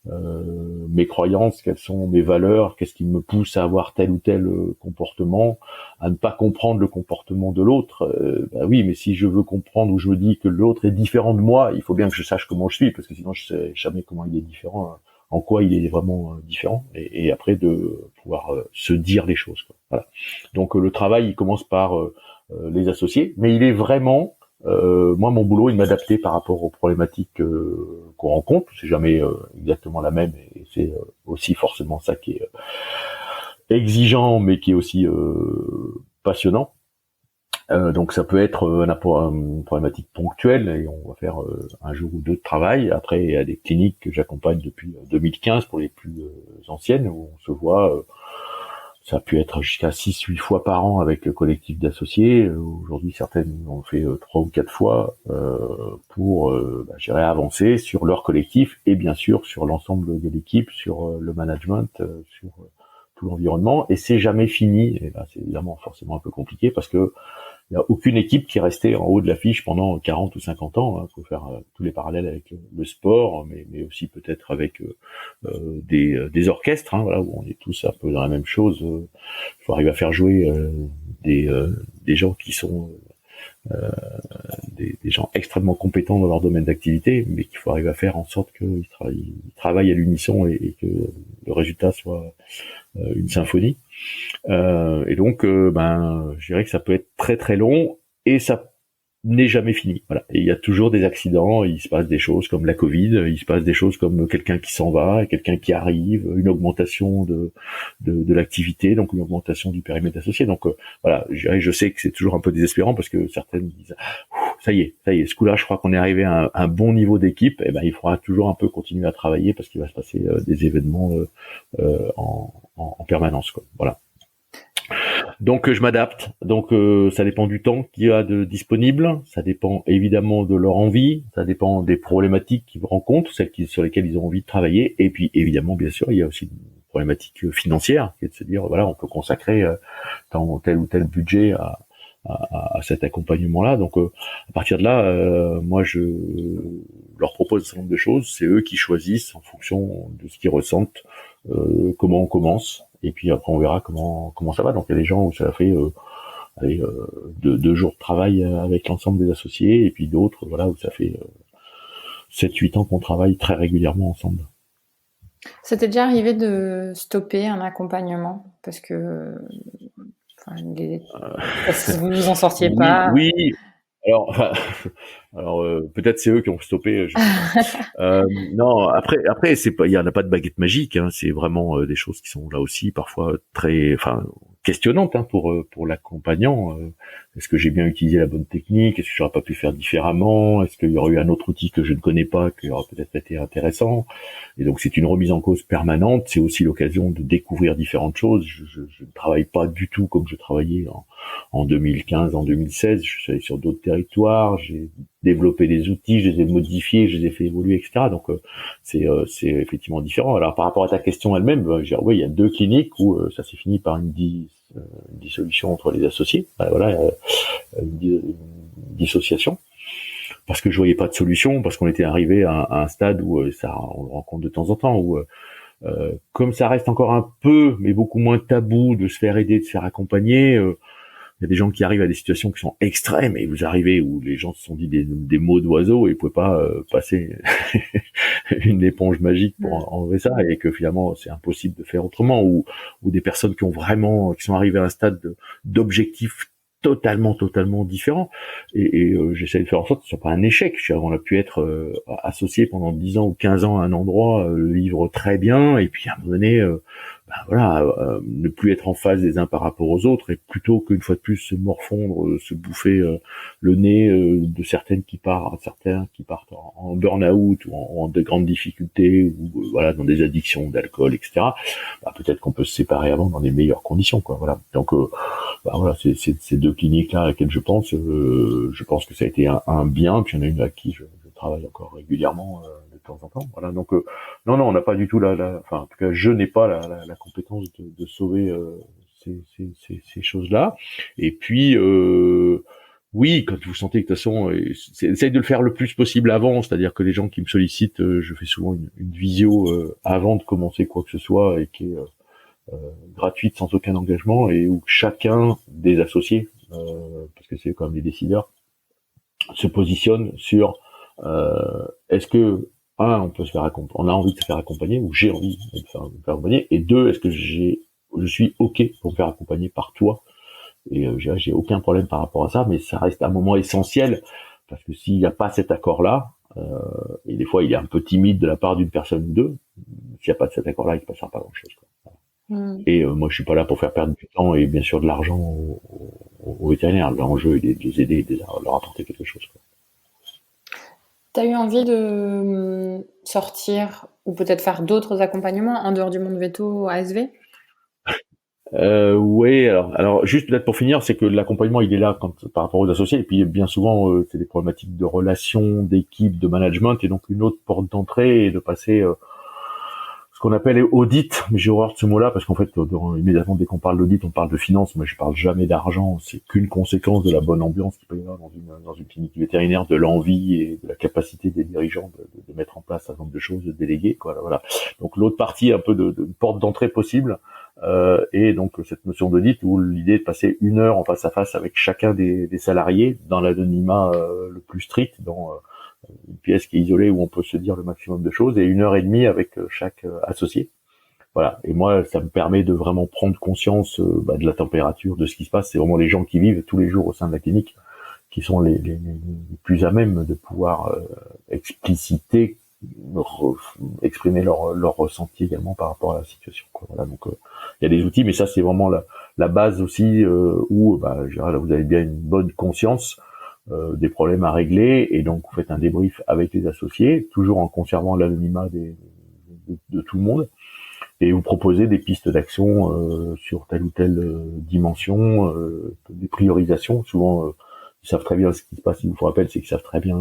mes croyances, quelles sont mes valeurs, qu'est-ce qui me pousse à avoir tel ou tel comportement, à ne pas comprendre le comportement de l'autre. Oui, mais si je veux comprendre ou je me dis que l'autre est différent de moi, il faut bien que je sache comment je suis, parce que sinon je sais jamais comment il est différent, en quoi il est vraiment différent, et après de pouvoir se dire les choses, quoi. Voilà. Donc le travail, il commence par les associés, mais il est vraiment moi, mon boulot, il m'adaptait par rapport aux problématiques qu'on rencontre. C'est jamais exactement la même, et c'est aussi forcément ça qui est exigeant, mais qui est aussi passionnant. Donc ça peut être une problématique ponctuelle, et on va faire un jour ou deux de travail. Après, il y a des cliniques que j'accompagne depuis 2015 pour les plus anciennes, où on se voit. Ça a pu être jusqu'à 6-8 fois par an avec le collectif d'associés. Aujourd'hui, certaines ont fait 3 ou 4 fois pour gérer, avancer sur leur collectif, et bien sûr sur l'ensemble de l'équipe, sur le management, sur tout l'environnement. Et c'est jamais fini. Et là, c'est évidemment forcément un peu compliqué parce que il n'y a aucune équipe qui est restée en haut de l'affiche pendant 40 ou 50 ans. Il faut faire tous les parallèles avec le sport, mais aussi peut-être avec des orchestres, voilà, où on est tous un peu dans la même chose. Il faut arriver à faire jouer des gens qui sont des gens extrêmement compétents dans leur domaine d'activité, mais qu'il faut arriver à faire en sorte qu'ils travaillent à l'unisson, et que le résultat soit une symphonie. Et donc, je dirais que ça peut être très très long, et ça n'est jamais fini. Voilà. Et il y a toujours des accidents, il se passe des choses comme la Covid, il se passe des choses comme quelqu'un qui s'en va, quelqu'un qui arrive, une augmentation de l'activité, donc une augmentation du périmètre associé. Donc voilà, je sais que c'est toujours un peu désespérant parce que certaines disent ça y est, ce coup-là, je crois qu'on est arrivé à un bon niveau d'équipe. Et il faudra toujours un peu continuer à travailler parce qu'il va se passer des événements en permanence, quoi. Voilà. Donc je m'adapte. Donc ça dépend du temps qu'il y a de disponible, ça dépend évidemment de leur envie, ça dépend des problématiques qu'ils rencontrent, celles sur lesquelles ils ont envie de travailler, et puis évidemment, bien sûr, il y a aussi problématique financière, qui est de se dire voilà, on peut consacrer tel ou tel budget à cet accompagnement-là. Donc à partir de là, moi je leur propose un certain nombre de choses. C'est eux qui choisissent en fonction de ce qu'ils ressentent comment on commence. Et puis après on verra comment ça va. Donc il y a des gens où ça fait deux jours de travail avec l'ensemble des associés, et puis d'autres voilà où ça fait 7-8 ans qu'on travaille très régulièrement ensemble. C'était déjà arrivé de stopper un accompagnement parce que parce que vous vous en sortiez pas? Oui. Alors peut-être c'est eux qui ont stoppé. Non, après c'est pas, il y en a pas de baguette magique. Hein, c'est vraiment des choses qui sont là aussi parfois très, questionnantes pour l'accompagnant. Est-ce que j'ai bien utilisé la bonne technique? Est-ce que j'aurais pas pu faire différemment? Est-ce qu'il y aurait eu un autre outil que je ne connais pas qui aurait peut-être été intéressant? Et donc c'est une remise en cause permanente. C'est aussi l'occasion de découvrir différentes choses. Je ne travaille pas du tout comme je travaillais en 2015, en 2016. Je suis allé sur d'autres territoires. J'ai développé des outils, je les ai modifiés, je les ai fait évoluer, etc. Donc c'est effectivement différent. Alors par rapport à ta question elle-même, oui, il y a 2 cliniques où ça s'est fini par une dissolution entre les associés. Voilà, une dissociation. Parce que je voyais pas de solution, parce qu'on était arrivé à un stade où on le rencontre de temps en temps, où comme ça reste encore un peu, mais beaucoup moins tabou de se faire aider, de se faire accompagner. Il y a des gens qui arrivent à des situations qui sont extrêmes, et vous arrivez où les gens se sont dit des mots d'oiseaux et ils pouvaient pas passer une éponge magique pour enlever ça, et que finalement c'est impossible de faire autrement, ou des personnes qui sont arrivées à un stade d'objectifs totalement différents, et j'essaie de faire en sorte que ce soit pas un échec. On a pu être associé pendant 10 ans ou 15 ans à un endroit, vivre très bien, et puis à un moment donné ne plus être en phase des uns par rapport aux autres, et plutôt qu'une fois de plus se morfondre, se bouffer le nez de certains qui partent en burn-out ou en de grandes difficultés, ou dans des addictions d'alcool, etc. Peut-être qu'on peut se séparer avant dans des meilleures conditions, quoi. Voilà. Donc c'est ces 2 cliniques là à laquelle je pense que ça a été un bien. Puis il y en a une à qui je travaille encore régulièrement de temps en temps. Voilà. Donc non, on n'a pas du tout en tout cas, je n'ai pas la compétence de sauver ces choses-là. Et puis oui, quand vous sentez que de toute façon, essaye de le faire le plus possible avant. C'est-à-dire que les gens qui me sollicitent, je fais souvent une visio avant de commencer quoi que ce soit, et qui est gratuite, sans aucun engagement, et où chacun des associés, parce que c'est quand même les décideurs, se positionne sur est-ce que on peut se faire on a envie de se faire accompagner, ou j'ai envie de me faire accompagner, et 2, est-ce que je suis OK pour me faire accompagner par toi? Et j'ai aucun problème par rapport à ça, mais ça reste un moment essentiel, parce que s'il n'y a pas cet accord-là, et des fois il est un peu timide de la part d'une personne ou deux, s'il n'y a pas de cet accord-là, il ne passera pas grand-chose, quoi. Et moi je suis pas là pour faire perdre du temps et bien sûr de l'argent aux vétérinaires. L'enjeu est de les aider et de leur apporter quelque chose, quoi. T'as eu envie de sortir ou peut-être faire d'autres accompagnements en dehors du monde veto ASV? Oui, alors juste peut-être pour finir, c'est que l'accompagnement il est là par rapport aux associés, et puis bien souvent c'est des problématiques de relations, d'équipe, de management, et donc une autre porte d'entrée est de passer ce qu'on appelle audit, mais j'ai horreur de ce mot-là, parce qu'en fait, immédiatement, dès qu'on parle d'audit, on parle de finance. Moi, je parle jamais d'argent. C'est qu'une conséquence de la bonne ambiance qu'il peut y avoir dans une clinique vétérinaire, de l'envie et de la capacité des dirigeants de mettre en place un nombre de choses, de déléguer, quoi. Voilà. Donc, l'autre partie, un peu de porte d'entrée possible, et donc, cette notion d'audit, où l'idée est de passer 1 heure en face à face avec chacun des salariés, dans l'anonymat le plus strict, dans une pièce qui est isolée où on peut se dire le maximum de choses, et 1h30 avec chaque associé. Voilà. Et moi, ça me permet de vraiment prendre conscience de la température, de ce qui se passe. C'est vraiment les gens qui vivent tous les jours au sein de la clinique qui sont les plus à même de pouvoir expliciter, exprimer leur ressenti également par rapport à la situation, quoi. Voilà. Donc il y a des outils, mais ça c'est vraiment la base aussi où je dirais, là, vous avez bien une bonne conscience des problèmes à régler, et donc vous faites un débrief avec les associés, toujours en conservant l'anonymat de tout le monde, et vous proposez des pistes d'action sur telle ou telle dimension, des priorisations. Souvent ils savent très bien ce qui se passe. Il vous rappelle, c'est qu'ils savent très bien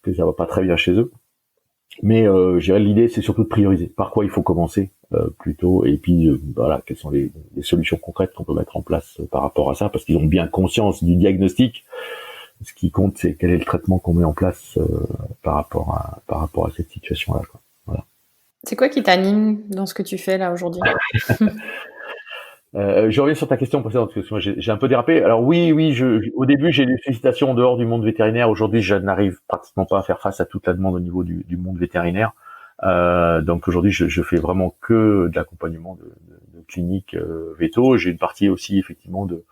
que ça va pas très bien chez eux, mais je dirais, l'idée c'est surtout de prioriser par quoi il faut commencer plutôt. Et puis voilà, quelles sont les solutions concrètes qu'on peut mettre en place par rapport à ça, parce qu'ils ont bien conscience du diagnostic. Ce qui compte, c'est quel est le traitement qu'on met en place par rapport à cette situation-là, quoi. Voilà. C'est quoi qui t'anime dans ce que tu fais là aujourd'hui? Je reviens sur ta question précédente, parce que moi j'ai un peu dérapé. Alors oui, au début j'ai des sollicitations en dehors du monde vétérinaire. Aujourd'hui, je n'arrive pratiquement pas à faire face à toute la demande au niveau du monde vétérinaire. Donc aujourd'hui, je fais vraiment que de l'accompagnement de cliniques véto. J'ai une partie aussi effectivement de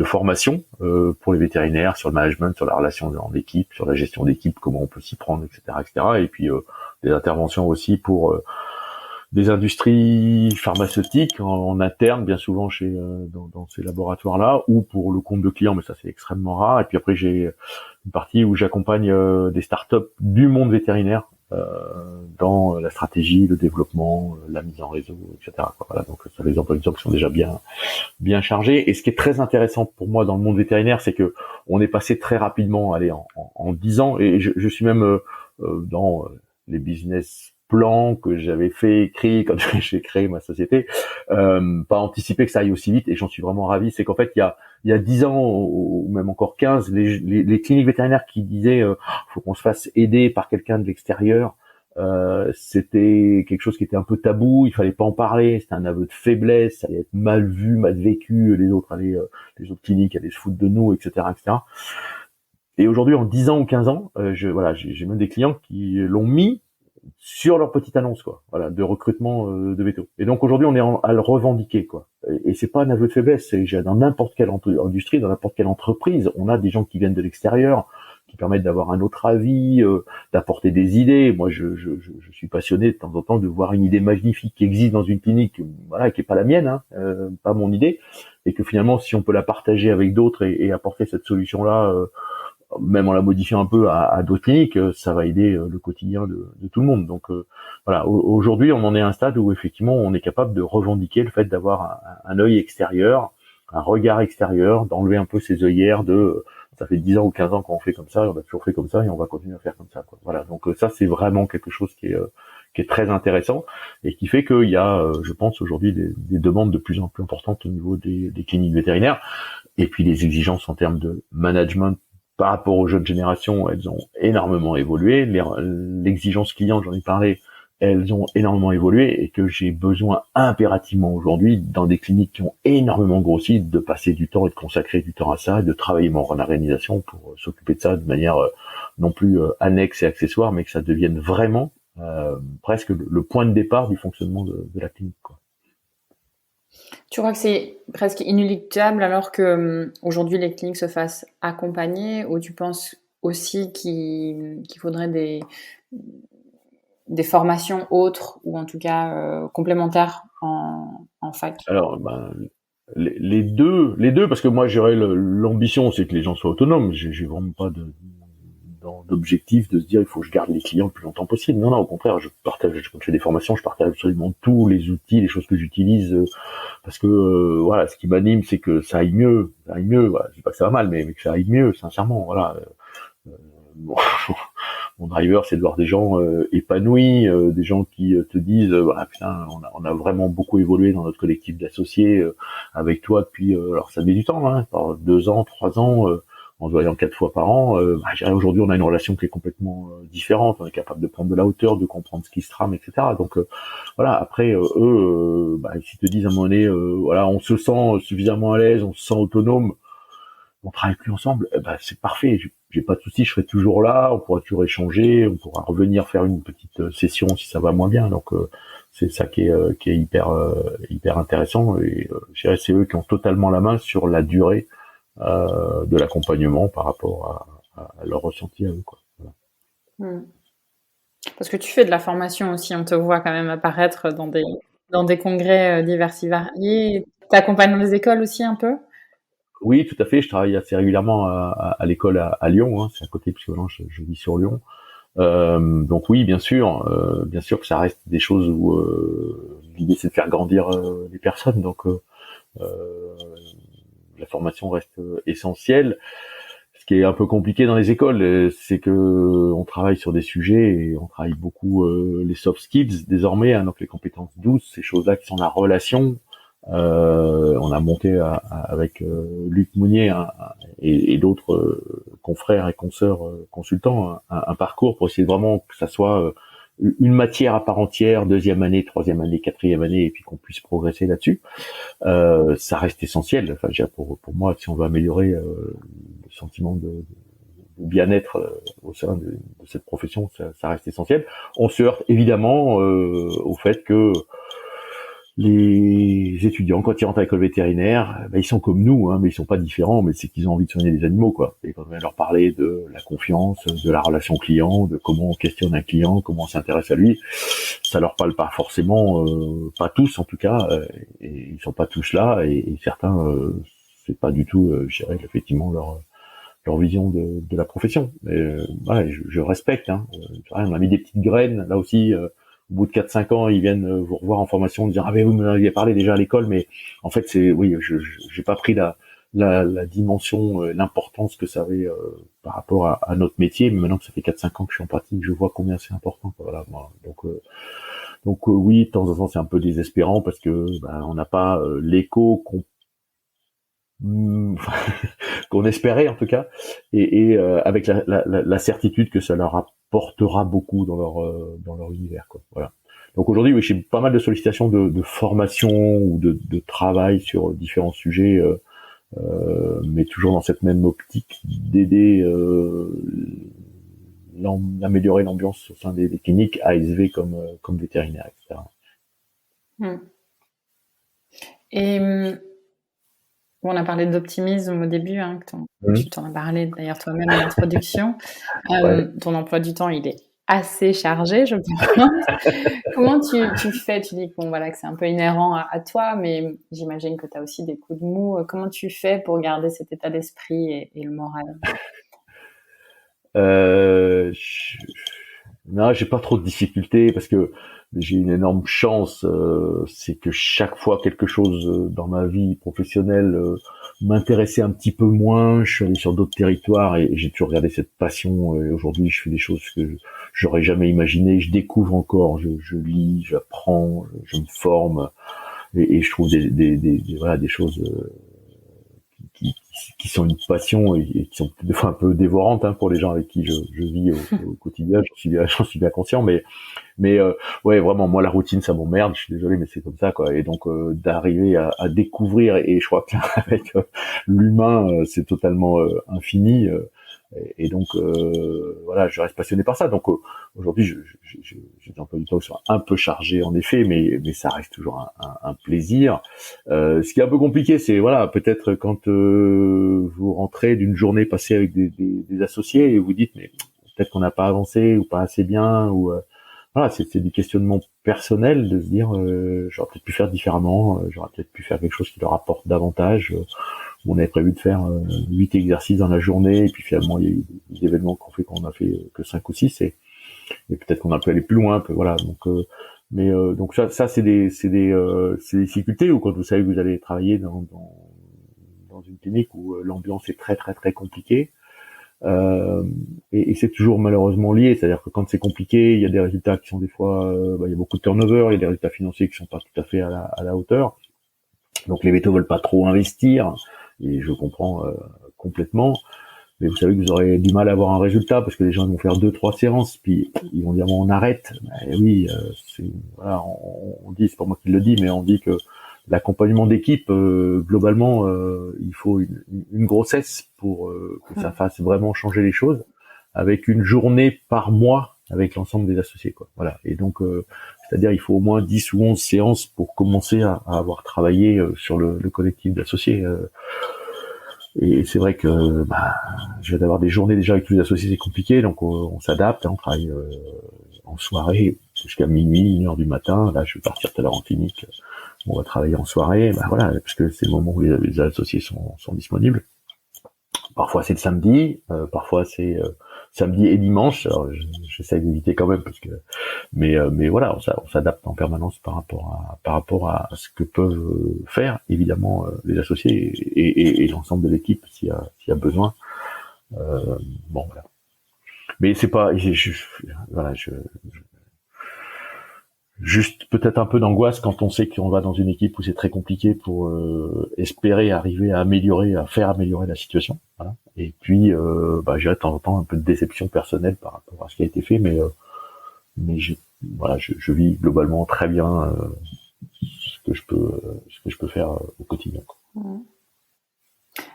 formation pour les vétérinaires sur le management, sur la relation en équipe, sur la gestion d'équipe, comment on peut s'y prendre, etc. Et puis des interventions aussi pour des industries pharmaceutiques en interne, bien souvent dans ces laboratoires-là, ou pour le compte de clients, mais ça c'est extrêmement rare. Et puis après j'ai une partie où j'accompagne des startups du monde vétérinaire dans la stratégie, le développement, la mise en réseau, etc. Voilà, donc ça les emplois du temps qui sont déjà bien chargés. Et ce qui est très intéressant pour moi dans le monde vétérinaire, c'est que on est passé très rapidement, en 10 ans, et je suis même dans les business plans que j'avais écrit quand j'ai créé ma société, pas anticiper que ça aille aussi vite, et j'en suis vraiment ravi. C'est qu'en fait il y a 10 ans ou même encore 15, les cliniques vétérinaires qui disaient faut qu'on se fasse aider par quelqu'un de l'extérieur, c'était quelque chose qui était un peu tabou, il fallait pas en parler, c'était un aveu de faiblesse, ça allait être mal vu, mal vécu, les autres cliniques allaient se foutre de nous, etc. Et aujourd'hui, en 10 ans ou 15 ans, j'ai même des clients qui l'ont mis sur leur petite annonce, quoi. Voilà, de recrutement de véto. Et donc aujourd'hui, on est à le revendiquer, quoi. Et c'est pas un aveu de faiblesse, c'est dans n'importe quelle industrie, dans n'importe quelle entreprise, on a des gens qui viennent de l'extérieur, qui permettent d'avoir un autre avis, d'apporter des idées. Moi, je suis passionné de temps en temps de voir une idée magnifique qui existe dans une clinique, voilà, qui est pas la mienne, hein, pas mon idée, et que finalement, si on peut la partager avec d'autres et apporter cette solution-là, même en la modifiant un peu à d'autres cliniques, ça va aider le quotidien de tout le monde. Donc voilà, aujourd'hui, on en est à un stade où effectivement, on est capable de revendiquer le fait d'avoir un œil extérieur, un regard extérieur, d'enlever un peu ces œillères de ça fait 10 ans ou 15 ans qu'on fait comme ça, et on a toujours fait comme ça, et on va continuer à faire comme ça, quoi. Voilà, donc ça, c'est vraiment quelque chose qui est très intéressant, et qui fait qu'il y a, je pense, aujourd'hui des demandes de plus en plus importantes au niveau des cliniques vétérinaires, et puis les exigences en termes de management par rapport aux jeunes générations, elles ont énormément évolué. L'exigence client, j'en ai parlé, elles ont énormément évolué, et que j'ai besoin impérativement aujourd'hui, dans des cliniques qui ont énormément grossi, de passer du temps et de consacrer du temps à ça, et de travailler mon organisation pour s'occuper de ça de manière non plus annexe et accessoire, mais que ça devienne vraiment presque le point de départ du fonctionnement de la clinique, quoi. Tu crois que c'est presque inéluctable alors que aujourd'hui les cliniques se fassent accompagner, ou tu penses aussi qu'il faudrait des formations autres, ou en tout cas complémentaires en fac? Alors, les deux, parce que moi j'aurais l'ambition, c'est que les gens soient autonomes. J'ai vraiment pas d'objectif de se dire il faut que je garde les clients le plus longtemps possible. Non, au contraire, quand je fais des formations, je partage absolument tous les outils, les choses que j'utilise, parce que voilà, ce qui m'anime, c'est que ça aille mieux. Voilà. Je dis pas que ça va mal, mais que ça aille mieux, sincèrement. Voilà. Bon, mon driver, c'est de voir des gens épanouis, des gens qui te disent voilà, putain, on a vraiment beaucoup évolué dans notre collectif d'associés avec toi depuis. Alors ça met du temps, hein, par 2 ans, 3 ans. En se voyant 4 fois par an, aujourd'hui on a une relation qui est complètement différente, on est capable de prendre de la hauteur, de comprendre ce qui se trame, etc. Donc voilà, après eux, s'ils te disent à un moment donné, voilà, on se sent suffisamment à l'aise, on se sent autonome, on travaille plus ensemble, c'est parfait, j'ai pas de souci, je serai toujours là, on pourra toujours échanger, on pourra revenir faire une petite session si ça va moins bien. Donc c'est ça qui est hyper intéressant, et je dirais c'est eux qui ont totalement la main sur la durée de l'accompagnement par rapport à leur ressenti à eux, quoi. Voilà. Parce que tu fais de la formation aussi, on te voit quand même apparaître dans des congrès divers et variés. Tu accompagnes les écoles aussi un peu? Oui, tout à fait, je travaille assez régulièrement à l'école à Lyon, hein, c'est à côté puisque maintenant je vis sur Lyon. Donc oui, bien sûr que ça reste des choses où l'idée c'est de faire grandir les personnes, donc la formation reste essentielle. Ce qui est un peu compliqué dans les écoles, c'est que on travaille sur des sujets et on travaille beaucoup les soft skills désormais, hein, donc les compétences douces, ces choses-là qui sont la relation. On a monté avec Luc Mounier et d'autres confrères et consoeurs consultants un parcours pour essayer vraiment que ça soit une matière à part entière, 2e année, 3e année, 4e année, et puis qu'on puisse progresser là-dessus. Ça reste essentiel. Enfin, pour moi, si on veut améliorer le sentiment de bien-être au sein de cette profession, ça reste essentiel. On se heurte évidemment au fait que les étudiants, quand ils rentrent à l'école vétérinaire, ils sont comme nous, hein, mais ils sont pas différents, mais c'est qu'ils ont envie de soigner des animaux, quoi. Et quand on vient leur parler de la confiance, de la relation client, de comment on questionne un client, comment on s'intéresse à lui, ça leur parle pas forcément, pas tous en tout cas, et ils sont pas tous là, et certains, c'est pas du tout, je dirais, effectivement leur vision de la profession. Mais voilà, je respecte, hein. On a mis des petites graines, là aussi. Au bout de 4-5 ans, ils viennent vous revoir en formation, dire ah mais vous m'en aviez parlé déjà à l'école, mais en fait c'est oui, j'ai pas pris la dimension, l'importance que ça avait par rapport à notre métier, mais maintenant que ça fait 4-5 ans que je suis en pratique, je vois combien c'est important. Voilà, moi. Donc oui, de temps en temps c'est un peu désespérant parce que on n'a pas l'écho qu'on espérait en tout cas, et avec la certitude que ça leur apportera beaucoup dans leur univers, quoi. Voilà. Donc aujourd'hui, oui, j'ai pas mal de sollicitations de formation ou de travail sur différents sujets, mais toujours dans cette même optique d'aider d'améliorer l'ambiance au sein des cliniques ASV comme vétérinaires, etc. Et on a parlé d'optimisme au début, hein, tu t'en as parlé d'ailleurs toi-même en introduction. Ton emploi du temps, il est assez chargé, je pense. Comment tu fais? Tu dis que que c'est un peu inhérent à toi, mais j'imagine que tu as aussi des coups de mou. Comment tu fais pour garder cet état d'esprit et le moral? Non, j'ai pas trop de difficultés parce que j'ai une énorme chance, c'est que chaque fois quelque chose dans ma vie professionnelle m'intéressait un petit peu moins, je suis allé sur d'autres territoires et j'ai toujours gardé cette passion, et aujourd'hui je fais des choses que j'aurais jamais imaginé, je découvre encore, je lis, j'apprends, je me forme, et je trouve des choses qui sont une passion et qui sont des fois un peu dévorantes, hein, pour les gens avec qui je vis au quotidien. J'en suis bien conscient, mais ouais, vraiment, moi la routine ça m'emmerde, je suis désolé, mais c'est comme ça, quoi. Et donc d'arriver à découvrir, et je crois que avec l'humain c'est totalement infini, et donc voilà, je reste passionné par ça. Donc aujourd'hui j'ai des emplois du temps qui sont un peu chargés en effet, mais ça reste toujours un plaisir. Ce qui est un peu compliqué, c'est voilà, peut-être quand vous rentrez d'une journée passée avec des associés et vous dites mais peut-être qu'on n'a pas avancé ou pas assez bien, ou voilà, c'est du questionnement personnel de se dire j'aurais peut-être pu faire différemment, j'aurais peut-être pu faire quelque chose qui leur apporte davantage. On avait prévu de faire 8 exercices dans la journée, et puis finalement il y a eu des événements qu'on fait qu'on a fait que 5 ou 6, et peut-être qu'on a pu aller plus loin, voilà. Donc ça c'est des difficultés, ou quand vous savez que vous allez travailler dans une clinique où l'ambiance est très très très compliquée. Et c'est toujours malheureusement lié, c'est-à-dire que quand c'est compliqué, il y a des résultats qui sont des fois, il y a beaucoup de turnover, il y a des résultats financiers qui sont pas tout à fait à la hauteur. Donc les vétos veulent pas trop investir, et je comprends complètement. Mais vous savez que vous aurez du mal à avoir un résultat parce que les gens vont faire 2-3 séances, puis ils vont dire bon, on arrête. Oui, voilà, on dit, c'est pas moi qui le dis, mais on dit que l'accompagnement d'équipe, globalement, il faut une grossesse pour que ça fasse vraiment changer les choses, avec une journée par mois avec l'ensemble des associés, quoi. Voilà. Et donc, c'est-à-dire, il faut au moins 10 ou 11 séances pour commencer à avoir travaillé sur le collectif d'associés. Et c'est vrai que je vais avoir des journées déjà avec tous les associés, c'est compliqué, donc on s'adapte, hein, on travaille en soirée jusqu'à minuit, 1h du matin. Là, je vais partir tout à l'heure en clinique. On va travailler en soirée, voilà, parce que c'est le moment où les associés sont disponibles. Parfois c'est le samedi, parfois c'est samedi et dimanche. Alors j'essaie d'éviter quand même, parce que mais voilà, on s'adapte en permanence par rapport à ce que peuvent faire évidemment les associés et l'ensemble de l'équipe s'il y a besoin. Bon, voilà. Mais c'est pas, voilà, juste peut-être un peu d'angoisse quand on sait qu'on va dans une équipe où c'est très compliqué pour espérer arriver à faire améliorer la situation. Voilà. Et puis, j'ai de temps en temps un peu de déception personnelle par rapport à ce qui a été fait, mais je vis globalement très bien ce que je peux faire au quotidien, quoi.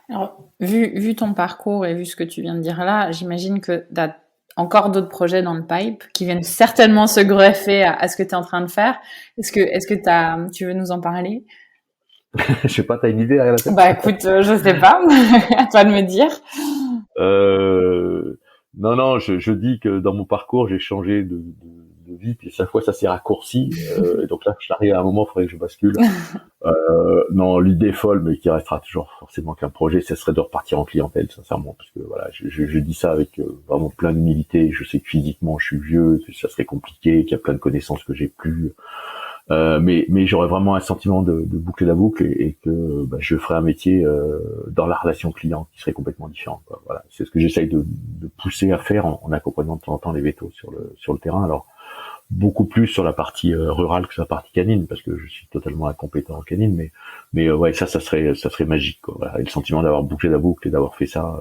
Alors, vu ton parcours et vu ce que tu viens de dire là, j'imagine que tu as encore d'autres projets dans le pipe qui viennent certainement se greffer à ce que tu es en train de faire. Est-ce que tu veux nous en parler? Je sais pas, t'as une idée derrière la tête? Bah écoute, je sais pas, à toi de me dire. Non, je dis que dans mon parcours, j'ai changé de vie, puis chaque fois ça s'est raccourci. Et donc là, j'arrive à un moment, il faudrait que je bascule. Non, l'idée folle, mais qui restera toujours forcément qu'un projet, ce serait de repartir en clientèle, sincèrement, parce que voilà, je dis ça avec vraiment plein d'humilité. Je sais que physiquement, je suis vieux, que ça serait compliqué, qu'il y a plein de connaissances que j'ai plus. Mais j'aurais vraiment un sentiment de boucler la boucle et que je ferais un métier dans la relation client qui serait complètement différent, quoi. Voilà, c'est ce que j'essaye de pousser à faire en accompagnant de temps en temps les vétos sur le terrain. Alors beaucoup plus sur la partie rurale que sur la partie canine, parce que je suis totalement incompétent en canine, mais ouais, ça serait magique, quoi. Voilà. Et le sentiment d'avoir bouclé la boucle et d'avoir fait ça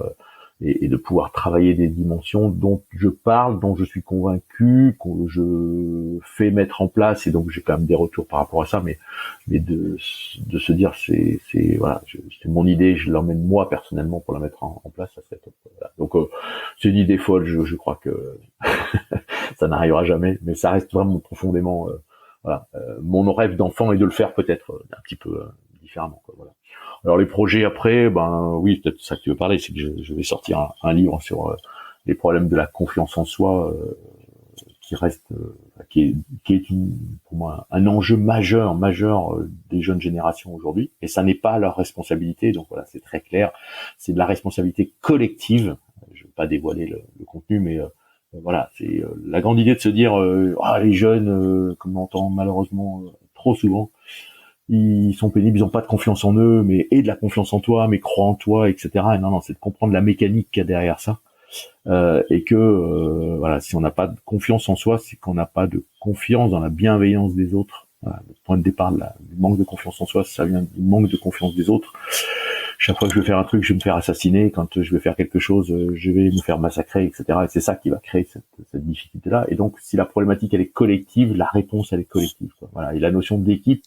et de pouvoir travailler des dimensions dont je parle, dont je suis convaincu, que je fais mettre en place, et donc j'ai quand même des retours par rapport à ça, mais de se dire c'est voilà, c'est mon idée, je l'emmène moi personnellement pour la mettre en place, ça serait top. Voilà. Donc c'est une idée folle, je crois que ça n'arrivera jamais, mais ça reste vraiment profondément mon rêve d'enfant est de le faire peut-être un petit peu différemment, quoi. Voilà. Alors les projets après, oui, peut-être ça que tu veux parler, c'est que je vais sortir un livre sur les problèmes de la confiance en soi, qui reste, qui est pour moi un enjeu majeur des jeunes générations aujourd'hui. Et ça n'est pas leur responsabilité, donc voilà, c'est très clair, c'est de la responsabilité collective. Je vais pas dévoiler le contenu, mais voilà, c'est la grande idée de se dire les jeunes, comme on entend malheureusement trop souvent, ils sont pénibles, ils ont pas de confiance en eux, et de la confiance en toi, mais crois en toi, etc. Et non, c'est de comprendre la mécanique qu'il y a derrière ça, et que voilà, si on n'a pas de confiance en soi, c'est qu'on n'a pas de confiance dans la bienveillance des autres. Voilà, le point de départ du manque de confiance en soi, ça vient du manque de confiance des autres. Chaque fois que je vais faire un truc, je vais me faire assassiner. Quand je vais faire quelque chose, je vais me faire massacrer, etc. Et c'est ça qui va créer cette difficulté-là. Et donc, si la problématique elle est collective, la réponse elle est collective, quoi. Voilà. Et la notion d'équipe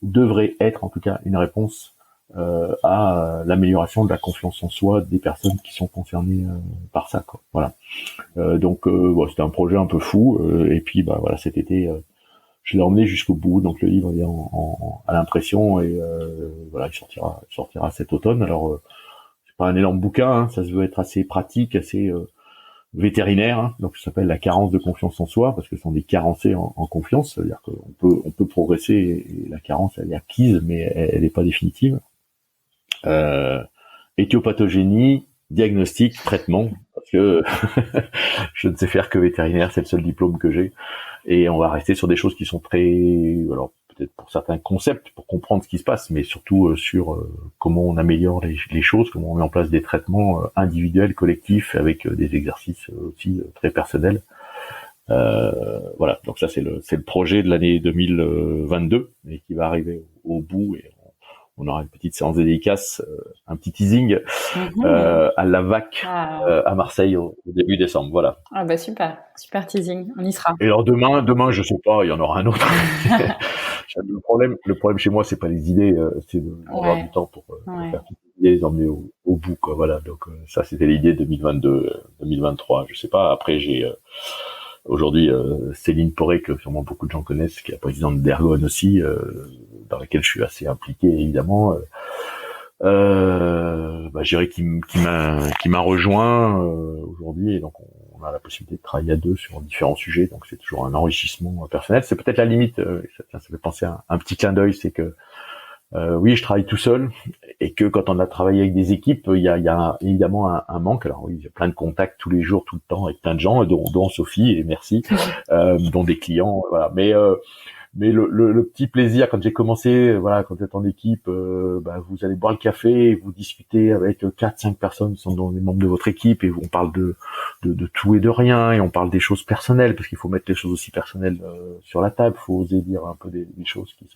devrait être en tout cas une réponse à l'amélioration de la confiance en soi des personnes qui sont concernées par ça, quoi. Voilà. Donc c'était un projet un peu fou, et puis voilà, cet été je l'ai emmené jusqu'au bout, donc le livre est à l'impression, et voilà, il sortira cet automne. Alors c'est pas un énorme bouquin, hein, ça se veut être assez pratique, assez vétérinaire, hein, donc ça s'appelle La carence de confiance en soi, parce que ce sont des carencés en confiance, c'est-à-dire qu'on peut progresser, et la carence elle est acquise, mais elle n'est pas définitive. Éthiopathogénie, diagnostic, traitement, parce que je ne sais faire que vétérinaire, c'est le seul diplôme que j'ai, et on va rester sur des choses qui sont alors peut-être pour certains concepts, pour comprendre ce qui se passe, mais surtout sur comment on améliore les choses, comment on met en place des traitements individuels, collectifs, avec des exercices aussi très personnels. Voilà, donc ça c'est le projet de l'année 2022, et qui va arriver au bout, et on aura une petite séance de dédicace, un petit teasing à la VAC à Marseille au début décembre. Voilà. Ah bah super teasing, on y sera. Et alors demain je sais pas, il y en aura un autre. Le problème chez moi, c'est pas les idées, c'est d'avoir du temps pour faire toutes les idées, les emmener au bout, quoi. Voilà. Donc ça c'était l'idée 2022, 2023, je sais pas. Après j'ai aujourd'hui Céline Poré, que sûrement beaucoup de gens connaissent, qui est la présidente d'Ergon aussi, dans laquelle je suis assez impliqué évidemment. Je dirais qui m'a rejoint aujourd'hui, et donc on a la possibilité de travailler à deux sur différents sujets, donc c'est toujours un enrichissement personnel. C'est peut-être la limite, ça fait penser à un petit clin d'œil, c'est que oui, je travaille tout seul, et que quand on a travaillé avec des équipes, il y a évidemment un manque. Alors oui, il y a plein de contacts tous les jours, tout le temps, avec plein de gens, dont Sophie, et merci, dont des clients, voilà. Mais le petit plaisir quand j'ai commencé, voilà, quand vous êtes en équipe, vous allez boire le café, et vous discutez avec 4-5 personnes qui sont dans les membres de votre équipe et on parle de tout et de rien et on parle des choses personnelles parce qu'il faut mettre les choses aussi personnelles sur la table. Il faut oser dire un peu des choses qui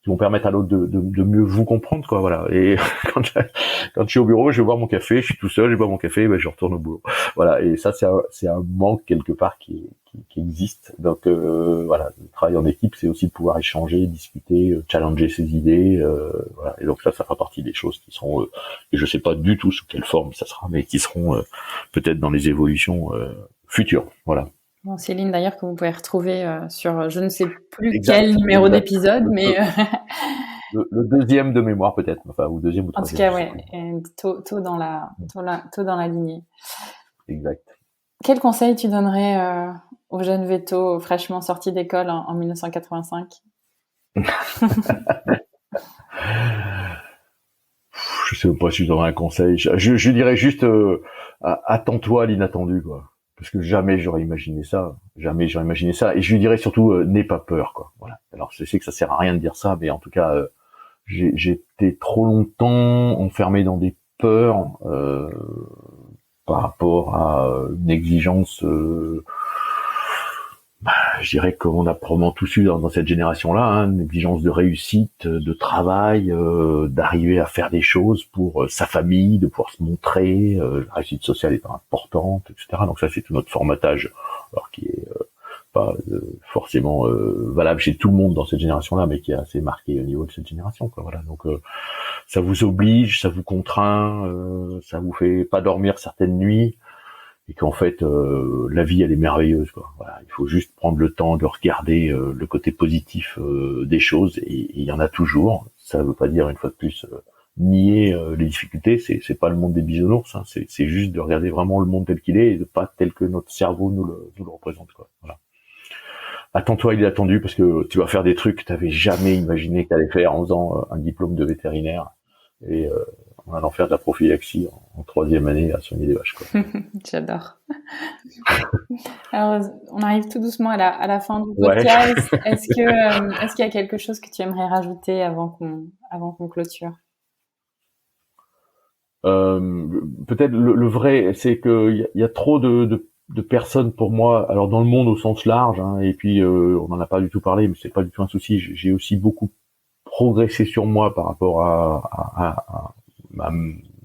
vont permettre à l'autre de mieux vous comprendre, quoi, voilà. Et quand je suis au bureau, je vais boire mon café, je suis tout seul, je bois mon café, je retourne au boulot. Voilà. Et ça, c'est un manque quelque part qui existe. Donc, voilà. Le travail en équipe, c'est aussi de pouvoir échanger, discuter, challenger ses idées, voilà. Et donc ça fera partie des choses qui seront, et je sais pas du tout sous quelle forme ça sera, mais qui seront peut-être dans les évolutions futures. Voilà. Bon, Céline, d'ailleurs, que vous pouvez retrouver sur je ne sais plus quel numéro d'épisode, mais le deuxième de mémoire peut-être, enfin ou deuxième ou troisième. En tout cas, ouais, tôt dans la lignée. Exact. Quel conseil tu donnerais aux jeunes vétos fraîchement sortis d'école en 1985? Je sais pas si je donnerais un conseil. Je dirais juste attends-toi à l'inattendu, quoi. Parce que jamais j'aurais imaginé ça. Et je lui dirais surtout n'aie pas peur, quoi. Voilà. Alors je sais que ça sert à rien de dire ça, mais en tout cas j'étais trop longtemps enfermé dans des peurs par rapport à une exigence. Je dirais qu'on a probablement tous eu dans cette génération-là, une exigence de réussite, de travail, d'arriver à faire des choses pour sa famille, de pouvoir se montrer, la réussite sociale est importante, etc. Donc ça, c'est tout notre formatage, alors qui est pas forcément valable chez tout le monde dans cette génération-là, mais qui est assez marqué au niveau de cette génération, quoi. Voilà. Donc ça vous oblige, ça vous contraint, ça vous fait pas dormir certaines nuits. Et qu'en fait la vie elle est merveilleuse, quoi. Voilà, il faut juste prendre le temps de regarder le côté positif des choses et il y en a toujours. Ça veut pas dire une fois de plus nier les difficultés, c'est pas le monde des bisounours, hein. C'est juste de regarder vraiment le monde tel qu'il est et de pas tel que notre cerveau nous le représente, quoi. Voilà. Attends-toi, il est attendu parce que tu vas faire des trucs que t'avais jamais imaginé que t'allais faire en faisant un diplôme de vétérinaire et en allant faire de la prophylaxie en troisième année à soigner des vaches, quoi. J'adore. Alors, on arrive tout doucement à la fin du podcast. Ouais. Est-ce qu'il y a quelque chose que tu aimerais rajouter avant qu'on clôture? Peut-être le vrai, c'est que il y a trop de personnes pour moi. Alors dans le monde au sens large, hein, et puis on n'en a pas du tout parlé, mais c'est pas du tout un souci. J'ai aussi beaucoup progressé sur moi par rapport à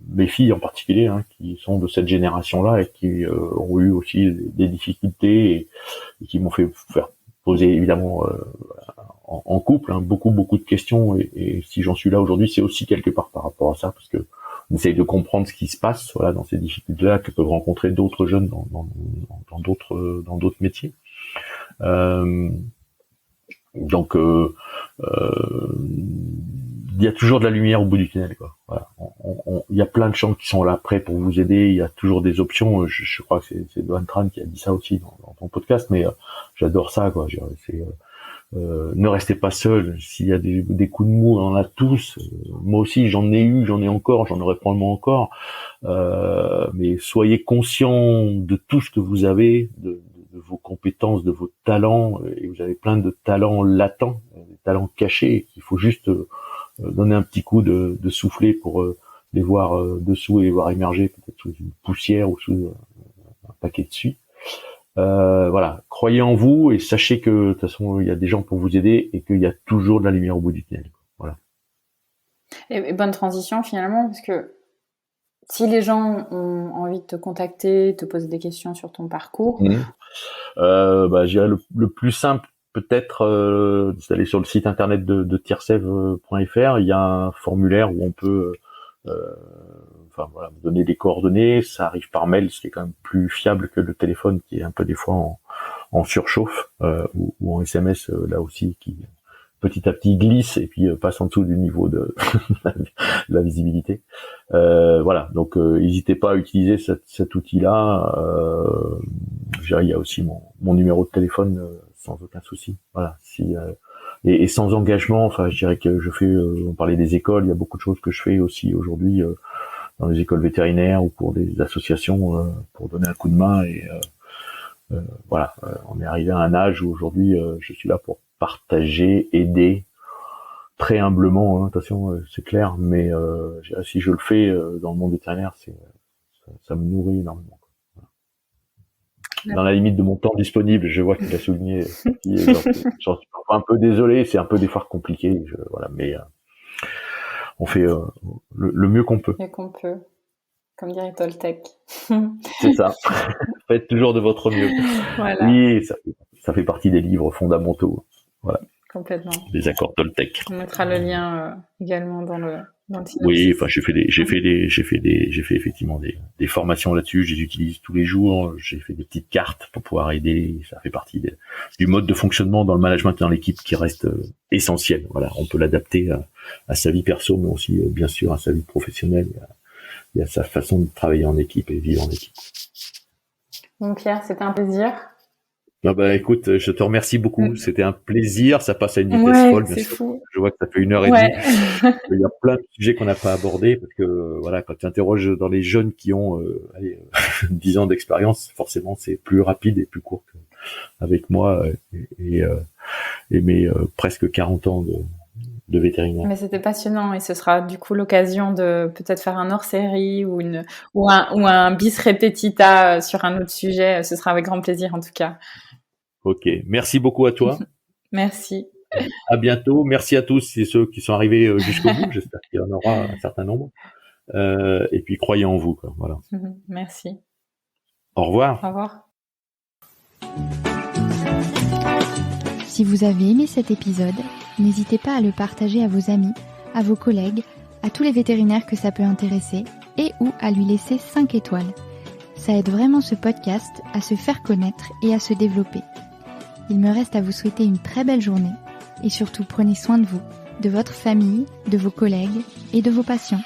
mes filles en particulier, hein, qui sont de cette génération-là et qui ont eu aussi des difficultés et qui m'ont fait faire poser évidemment en couple, hein, beaucoup de questions et si j'en suis là aujourd'hui, c'est aussi quelque part par rapport à ça, parce que on essaye de comprendre ce qui se passe, voilà, dans ces difficultés-là que peuvent rencontrer d'autres jeunes dans d'autres métiers. Donc il y a toujours de la lumière au bout du tunnel, quoi. Voilà. Il y a plein de gens qui sont là prêts pour vous aider. Il y a toujours des options. Je crois que c'est Doan Tran qui a dit ça aussi dans ton podcast, mais j'adore ça, quoi. Ne restez pas seul. S'il y a des coups de mou, on en a tous. Moi aussi, j'en ai eu, j'en ai encore, j'en aurai probablement encore. Mais soyez conscients de tout ce que vous avez, de vos compétences, de vos talents. Et vous avez plein de talents latents, des talents cachés. Il faut juste donner un petit coup de soufflet pour les voir dessous et les voir émerger, peut-être sous une poussière ou sous un paquet de suie. Voilà, croyez en vous et sachez que de toute façon il y a des gens pour vous aider et qu'il y a toujours de la lumière au bout du tunnel. Voilà. Et bonne transition finalement, parce que si les gens ont envie de te contacter, te poser des questions sur ton parcours, je dirais le plus simple peut-être c'est d'aller sur le site internet de tiersev.fr. Il y a un formulaire où on peut me donner des coordonnées. Ça arrive par mail, ce qui est quand même plus fiable que le téléphone qui est un peu des fois en surchauffe, ou en SMS là aussi qui petit à petit glisse et puis passe en dessous du niveau de la visibilité. Voilà, donc n'hésitez pas à utiliser cet outil-là. Il y a aussi mon numéro de téléphone sans aucun souci. Voilà, et sans engagement. Enfin, je dirais que je fais. On parlait des écoles. Il y a beaucoup de choses que je fais aussi aujourd'hui dans les écoles vétérinaires ou pour des associations pour donner un coup de main voilà, on est arrivé à un âge où aujourd'hui je suis là pour partager, aider, très humblement, attention, c'est clair, mais si je le fais dans le monde vétérinaire, ça me nourrit énormément. Dans la limite de mon temps disponible, je vois qu'il a souligné, j'en suis un peu désolé, c'est un peu des fois compliqué, voilà, mais on fait le mieux qu'on peut. Le mieux qu'on peut, comme dirait Toltec. C'est ça. Faites toujours de votre mieux. Voilà. Oui, ça fait partie des livres fondamentaux. Voilà. Complètement. Des accords Toltec. On mettra le lien également dans le synopsis. Oui, enfin j'ai fait effectivement des formations là-dessus, je les utilise tous les jours, j'ai fait des petites cartes pour pouvoir aider, ça fait partie du mode de fonctionnement dans le management dans l'équipe qui reste essentiel. Voilà, on peut l'adapter à sa vie perso mais aussi bien sûr à sa vie professionnelle et à sa façon de travailler en équipe et vivre en équipe. Bon Pierre, c'était un plaisir. Écoute, je te remercie beaucoup. C'était un plaisir. Ça passe à une vitesse folle, bien sûr. Fou. Je vois que ça fait 1h30. Il y a plein de sujets qu'on n'a pas abordés parce que voilà, quand tu interroges dans les jeunes qui ont 10 ans d'expérience, forcément c'est plus rapide et plus court qu'avec moi et mes presque 40 ans de vétérinaire. Mais c'était passionnant et ce sera du coup l'occasion de peut-être faire un hors-série ou un bis repetita sur un autre sujet. Ce sera avec grand plaisir en tout cas. Ok, merci beaucoup à toi. Merci. À bientôt. Merci à tous et ceux qui sont arrivés jusqu'au bout. J'espère qu'il y en aura un certain nombre. Et puis croyez en vous, quoi. Voilà. Merci. Au revoir. Au revoir. Si vous avez aimé cet épisode, n'hésitez pas à le partager à vos amis, à vos collègues, à tous les vétérinaires que ça peut intéresser et ou à lui laisser 5 étoiles. Ça aide vraiment ce podcast à se faire connaître et à se développer. Il me reste à vous souhaiter une très belle journée et surtout prenez soin de vous, de votre famille, de vos collègues et de vos patients.